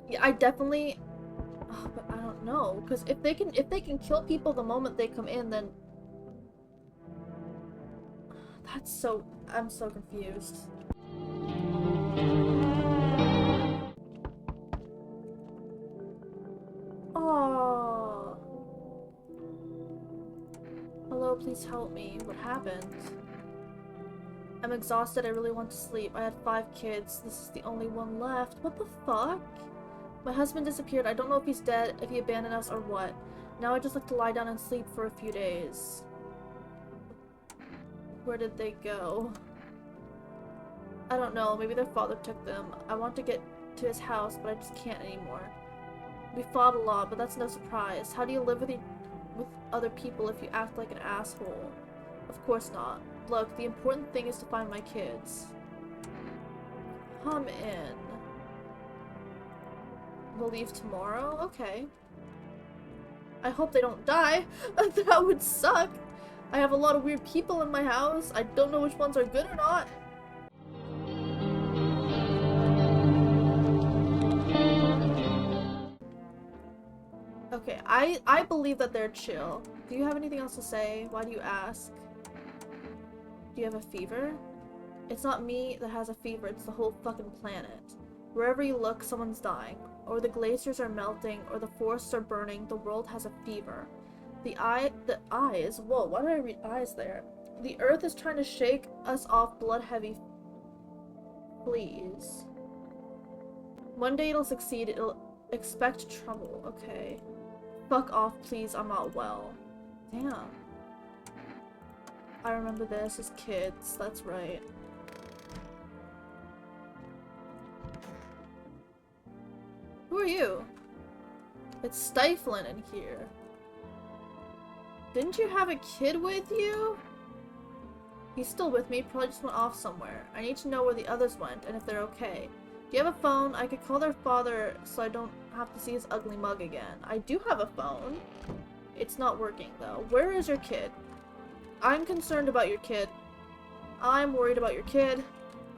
Yeah, I definitely... Oh, but I don't No, because if they can kill people the moment they come in, then I'm so confused. Oh. Hello, please help me. What happened? I'm exhausted. I really want to sleep. I had 5 kids. This is the only one left. What the fuck? My husband disappeared. I don't know if he's dead, if he abandoned us, or what. Now I just like to lie down and sleep for a few days. Where did they go? I don't know. Maybe their father took them. I want to get to his house, but I just can't anymore. We fought a lot, but that's no surprise. How do you live with other people if you act like an asshole? Of course not. Look, the important thing is to find my kids. Come in. We'll leave tomorrow? Okay. I hope they don't die. That would suck. I have a lot of weird people in my house. I don't know which ones are good or not. Okay, I believe that they're chill. Do you have anything else to say? Why do you ask? Do you have a fever? It's not me that has a fever, it's the whole fucking planet. Wherever you look, someone's dying. Or the glaciers are melting, or the forests are burning, the world has a fever. The eyes? Whoa, why did I read eyes there? The earth is trying to shake us off blood-heavy fleas. One day it'll succeed, it'll expect trouble. Okay. Fuck off, please, I'm not well. Damn. I remember this as kids, that's right. Who are you? It's stifling in here. Didn't you have a kid with you? He's still with me, probably just went off somewhere. I need to know where the others went and if they're okay. Do you have a phone? I could call their father so I don't have to see his ugly mug again. I do have a phone. It's not working though. Where is your kid? I'm concerned about your kid. I'm worried about your kid.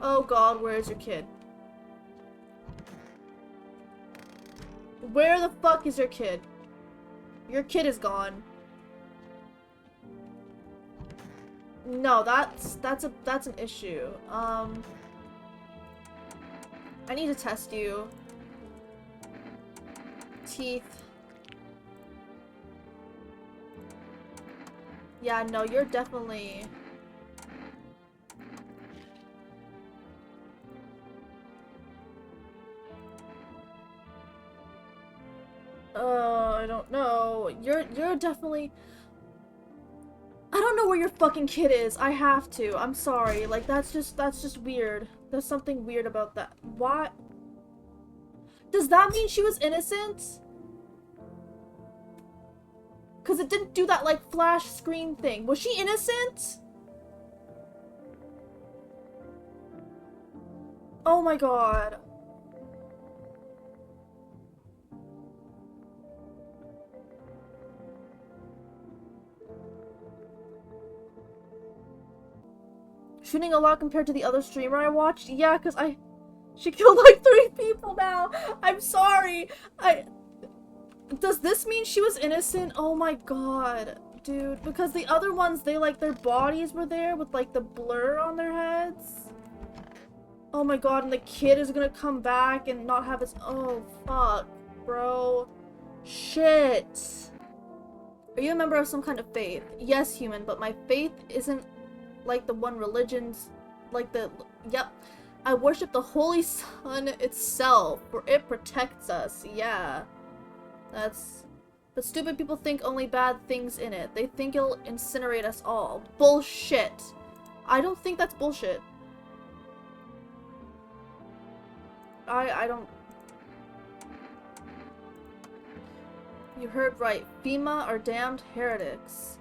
Oh god, where is your kid? Where the fuck is your kid? Your kid is gone. No, that's an issue. I need to test you. Teeth. Yeah, no, you're definitely... I don't know. You're definitely... I don't know where your fucking kid is. I have to. I'm sorry. Like, that's just weird. There's something weird about that. Why? Does that mean she was innocent? Because it didn't do that, like, flash screen thing. Was she innocent? Oh my god. Shooting a lot compared to the other streamer I watched? Yeah, because she killed like 3 people now. I'm sorry. Does this mean she was innocent? Oh my god. Dude, because the other ones, they like, their bodies were there with like the blur on their heads. Oh my god, and the kid is gonna come back and not have his- oh fuck, bro. Shit. Are you a member of some kind of faith? Yes, human, but my faith isn't like the one religion's, like the, yep. I worship the Holy Sun itself, for it protects us, yeah. That's, but stupid people think only bad things in it. They think it'll incinerate us all. Bullshit. I don't think that's bullshit. I don't... You heard right. FEMA are damned heretics.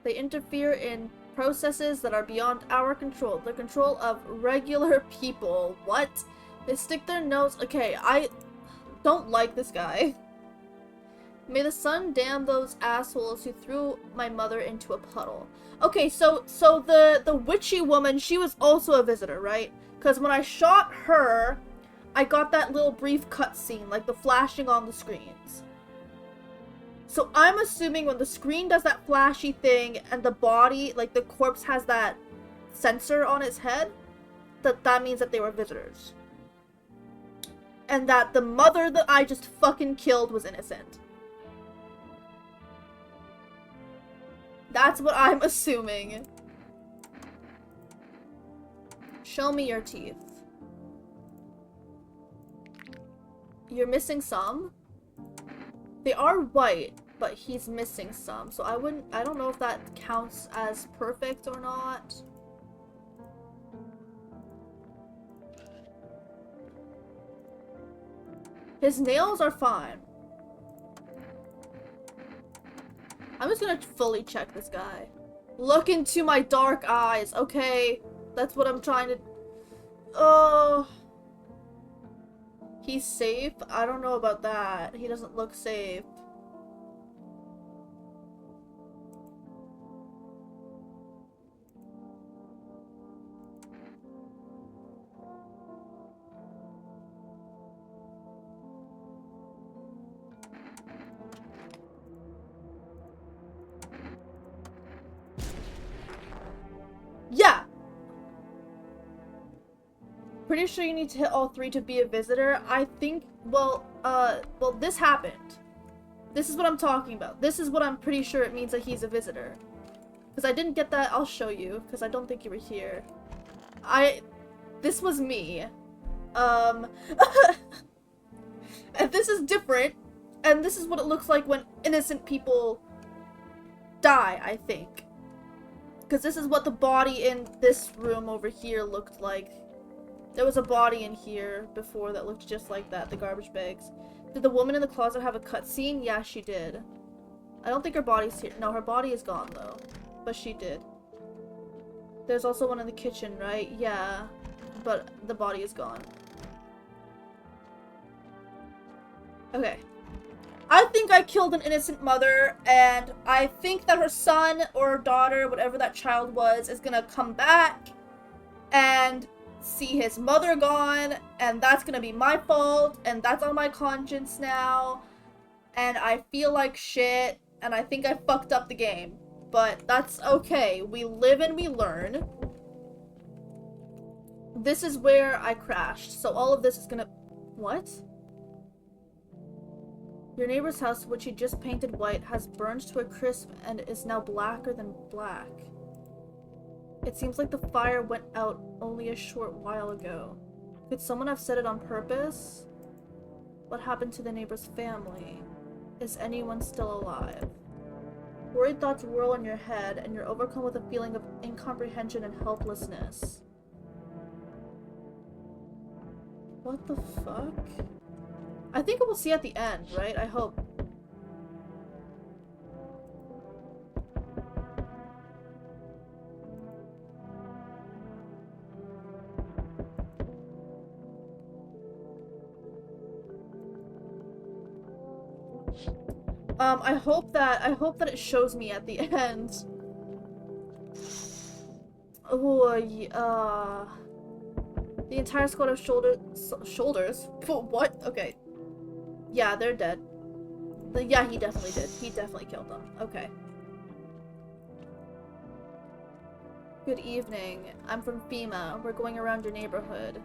They interfere in processes that are beyond our control. The control of regular people. What? They stick their nose- okay, I don't like this guy. May the sun damn those assholes who threw my mother into a puddle. Okay, so the witchy woman, she was also a visitor, right? Because when I shot her, I got that little brief cutscene, like the flashing on the screens. So I'm assuming when the screen does that flashy thing and the body, like the corpse has that sensor on its head, that means that they were visitors. And that the mother that I just fucking killed was innocent. That's what I'm assuming. Show me your teeth. You're missing some? They are white, but he's missing some. So I don't know if that counts as perfect or not. His nails are fine. I'm just gonna fully check this guy. Look into my dark eyes, okay? That's what I'm trying to... Oh... He's safe? I don't know about that. He doesn't look safe. Yeah! Pretty sure you need to hit all 3 to be a visitor. I think, well, this happened. This is what I'm talking about. This is what I'm pretty sure it means that he's a visitor. Because I didn't get that, I'll show you, because I don't think you were here. This was me. And this is different, and this is what it looks like when innocent people die, I think. Because this is what the body in this room over here looked like. There was a body in here before that looked just like that, the garbage bags. Did the woman in the closet have a cutscene? Yeah, she did. I don't think her body's here. No, her body is gone, though. But she did. There's also one in the kitchen, right? Yeah. But the body is gone. Okay. I think I killed an innocent mother, and I think that her son or daughter, whatever that child was, is gonna come back and see his mother gone, and that's gonna be my fault, and that's on my conscience now, and I feel like shit, and I think I fucked up the game, but that's okay. We live and we learn. This is where I crashed, so all of this is gonna... What? Your neighbor's house, which you just painted white, has burned to a crisp and is now blacker than black. It seems like the fire went out only a short while ago. Could someone have set it on purpose? What happened to the neighbor's family? Is anyone still alive? Worried thoughts whirl in your head, and you're overcome with a feeling of incomprehension and helplessness. What the fuck? I think we'll see at the end, right? I hope. I hope that it shows me at the end. Oh, the entire squad of shoulders? What? Okay. Yeah, they're dead. Yeah, he definitely did. He definitely killed them. Okay. Good evening. I'm from FEMA. We're going around your neighborhood.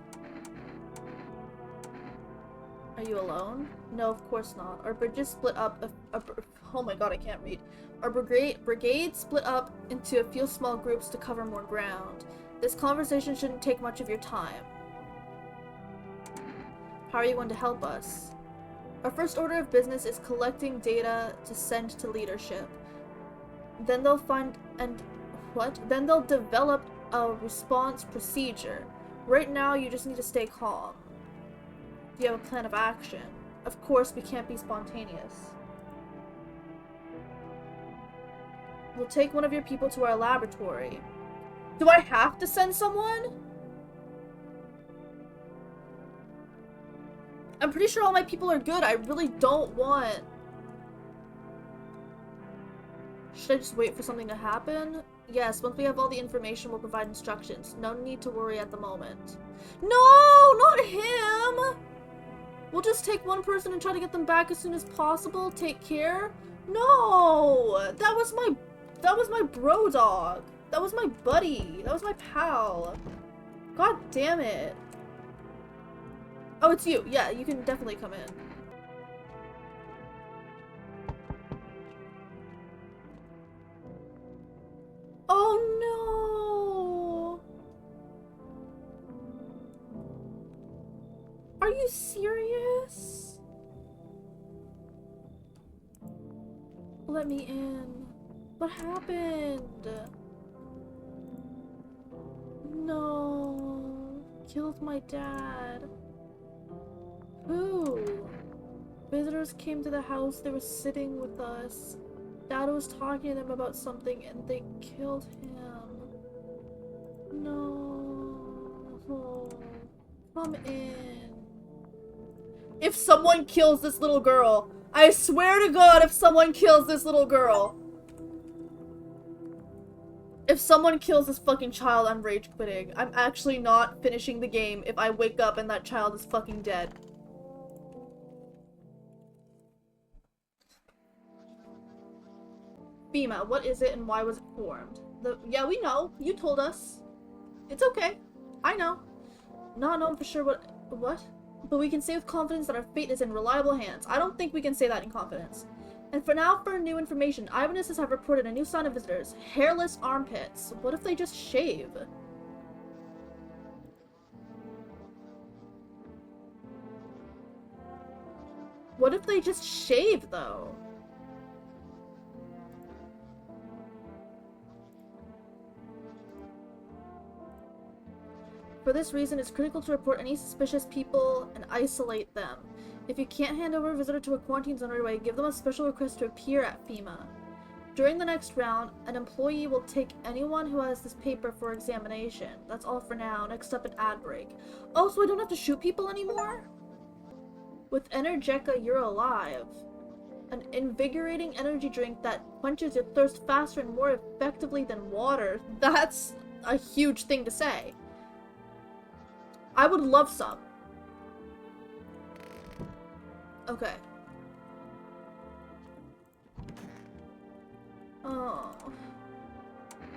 Are you alone? No, of course not. Our bridges split up. Oh my god, I can't read. Our brigade split up into a few small groups to cover more ground. This conversation shouldn't take much of your time. How are you going to help us? Our first order of business is collecting data to send to leadership. Then they'll find Then they'll develop a response procedure. Right now, you just need to stay calm. Do you have a plan of action? Of course, we can't be spontaneous. We'll take one of your people to our laboratory. Do I have to send someone? I'm pretty sure all my people are good. I really don't want... Should I just wait for something to happen? Yes, once we have all the information, we'll provide instructions. No need to worry at the moment. No, not him! We'll just take one person and try to get them back as soon as possible. Take care. No! That was my bro dog. That was my buddy. That was my pal. God damn it. Oh, it's you. Yeah, you can definitely come in. Oh no! Are you serious? Let me in. What happened? No. Killed my dad. Who? Visitors came to the house, they were sitting with us. Dad was talking to them about something and they killed him. No. Come in. If someone kills this little girl, I swear to God, if someone kills this little girl. If someone kills this fucking child, I'm rage quitting. I'm actually not finishing the game if I wake up and that child is fucking dead. FEMA, what is it and why was it formed? Yeah, we know. You told us. It's okay. I know. Not knowing for sure what? But we can say with confidence that our fate is in reliable hands. I don't think we can say that in confidence. And for now, for new information, eyewitnesses have reported a new sign of visitors. Hairless armpits. What if they just shave? What if they just shave, though? For this reason, it's critical to report any suspicious people and isolate them. If you can't hand over a visitor to a quarantine zone right away, give them a special request to appear at FEMA. During the next round, an employee will take anyone who has this paper for examination. That's all for now. Next up, an ad break. Oh, so I don't have to shoot people anymore? With Energeca, you're alive. An invigorating energy drink that quenches your thirst faster and more effectively than water. That's a huge thing to say. I would love some. Okay. Oh.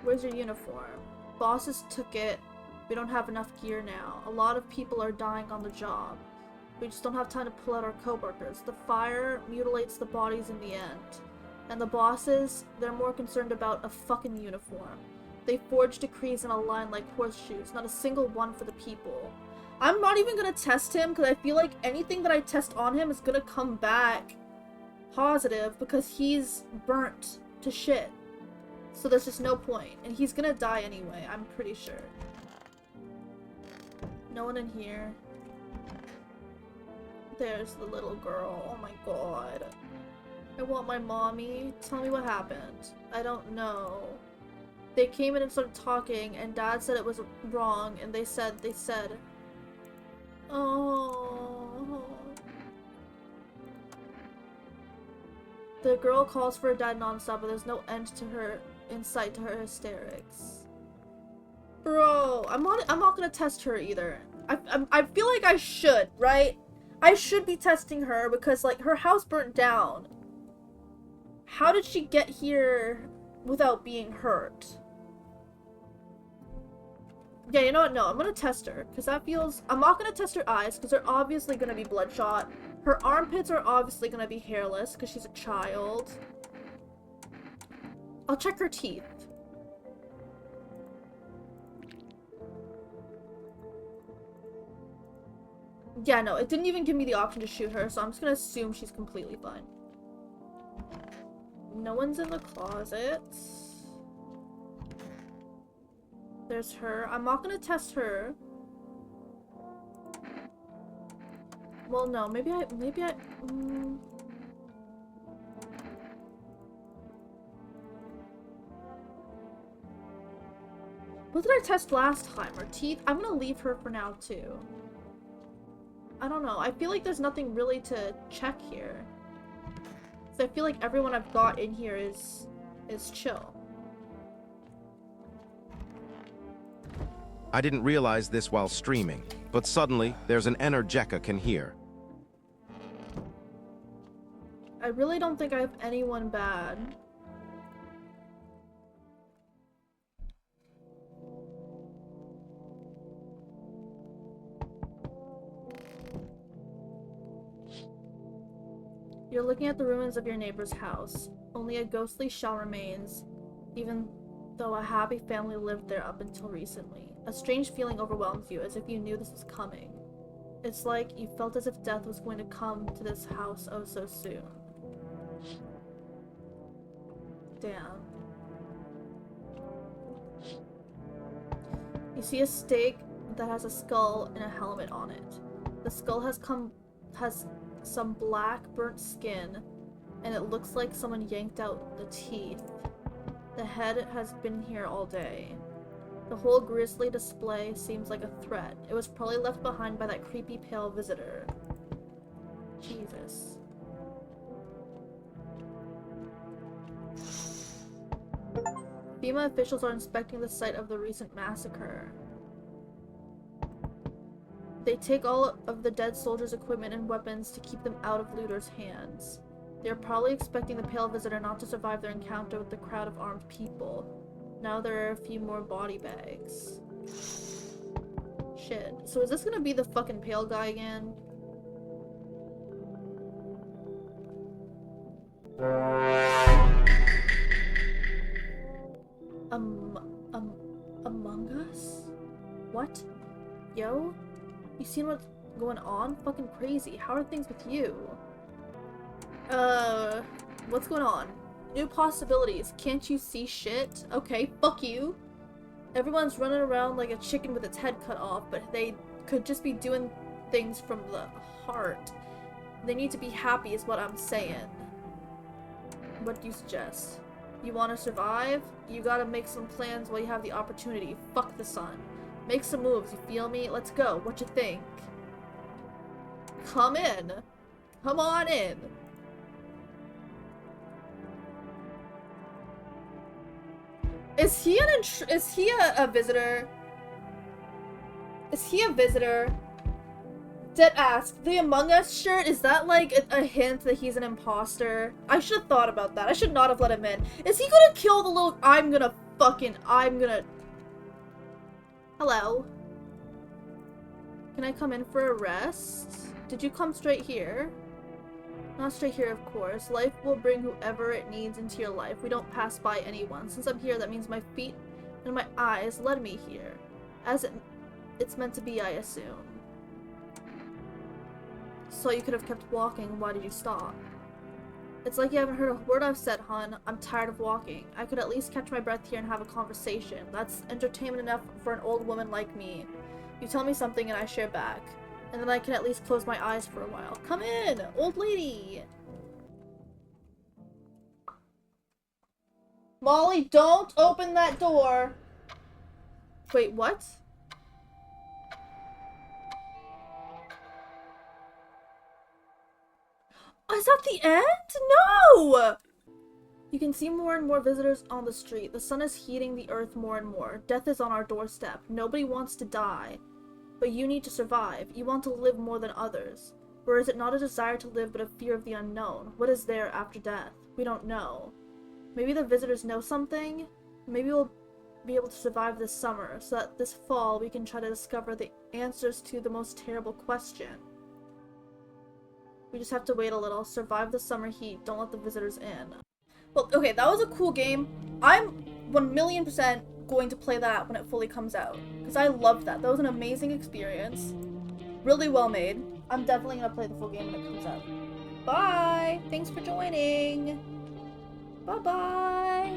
Where's your uniform? Bosses took it. We don't have enough gear now. A lot of people are dying on the job. We just don't have time to pull out our coworkers. The fire mutilates the bodies in the end. And the bosses, they're more concerned about a fucking uniform. They forge decrees in a line like horseshoes, not a single one for the people. I'm not even gonna test him because I feel like anything that I test on him is gonna come back positive because he's burnt to shit. So there's just no point. And he's gonna die anyway, I'm pretty sure. No one in here. There's the little girl. Oh my god. I want my mommy. Tell me what happened. I don't know. They came in and started talking and Dad said it was wrong and they said oh. The girl calls for her dad nonstop, but there's no end to her insight to her hysterics. Bro, I'm not gonna test her either. I feel like I should, right? I should be testing her because like her house burnt down. How did she get here without being hurt? Yeah, you know what? No, I'm gonna test her because that feels. I'm not gonna test her eyes because they're obviously gonna be bloodshot. Her armpits are obviously gonna be hairless because she's a child. I'll check her teeth. Yeah, no, it didn't even give me the option to shoot her, so I'm just gonna assume she's completely fine. No one's in the closet. There's her. I'm not gonna test her. Well, no, maybe I, What did I test last time? Her teeth? I'm gonna leave her for now, too. I don't know. I feel like there's nothing really to check here. So I feel like everyone I've got in here is chill. I didn't realize this while streaming, but suddenly there's an Energeca can hear. I really don't think I have anyone bad. You're looking at the ruins of your neighbor's house. Only a ghostly shell remains, even though a happy family lived there up until recently. A strange feeling overwhelms you, as if you knew this was coming. It's like you felt as if death was going to come to this house oh so soon. Damn. You see a stake that has a skull and a helmet on it. The skull has some black burnt skin, and it looks like someone yanked out the teeth. The head has been here all day. The whole grisly display seems like a threat. It was probably left behind by that creepy pale visitor. Jesus. FEMA officials are inspecting the site of the recent massacre. They take all of the dead soldiers' equipment and weapons to keep them out of looters' hands. They are probably expecting the pale visitor not to survive their encounter with the crowd of armed people. Now there are a few more body bags. Shit. So is this gonna be the fucking pale guy again? Among Us? What? Yo? You seen what's going on? Fucking crazy. How are things with you? What's going on? New possibilities. Can't you see shit? Okay, fuck you. Everyone's running around like a chicken with its head cut off, but they could just be doing things from the heart. They need to be happy is what I'm saying. What do you suggest? You want to survive? You gotta make some plans while you have the opportunity. Fuck the sun. Make some moves, you feel me? Let's go. What you think? Come in. Come on in. Is he a visitor? Is he a visitor? Dead ask, the Among Us shirt, is that like a hint that he's an imposter? I should have thought about that. I should not have let him in. Is he gonna kill the little- I'm gonna- Hello? Can I come in for a rest? Did you come straight here? Not straight here, of course. Life will bring whoever it needs into your life. We don't pass by anyone. Since I'm here, that means my feet and my eyes led me here. As it's meant to be, I assume. So you could have kept walking. Why did you stop? It's like you haven't heard a word I've said, hon. I'm tired of walking. I could at least catch my breath here and have a conversation. That's entertainment enough for an old woman like me. You tell me something and I share back. And then I can at least close my eyes for a while. Come in, old lady! Molly, don't open that door! Wait, what? Oh, is that the end? No! You can see more and more visitors on the street. The sun is heating the earth more and more. Death is on our doorstep. Nobody wants to die. But you need to survive. You want to live more than others. Or is it not a desire to live, but a fear of the unknown? What is there after death? We don't know. Maybe the visitors know something? Maybe we'll be able to survive this summer, so that this fall we can try to discover the answers to the most terrible question. We just have to wait a little. Survive the summer heat. Don't let the visitors in. Well, okay, that was a cool game. I'm 1,000,000% going to play that when it fully comes out. Because I loved that. That was an amazing experience. Really well made. I'm definitely going to play the full game when it comes out. Bye! Thanks for joining! Bye-bye!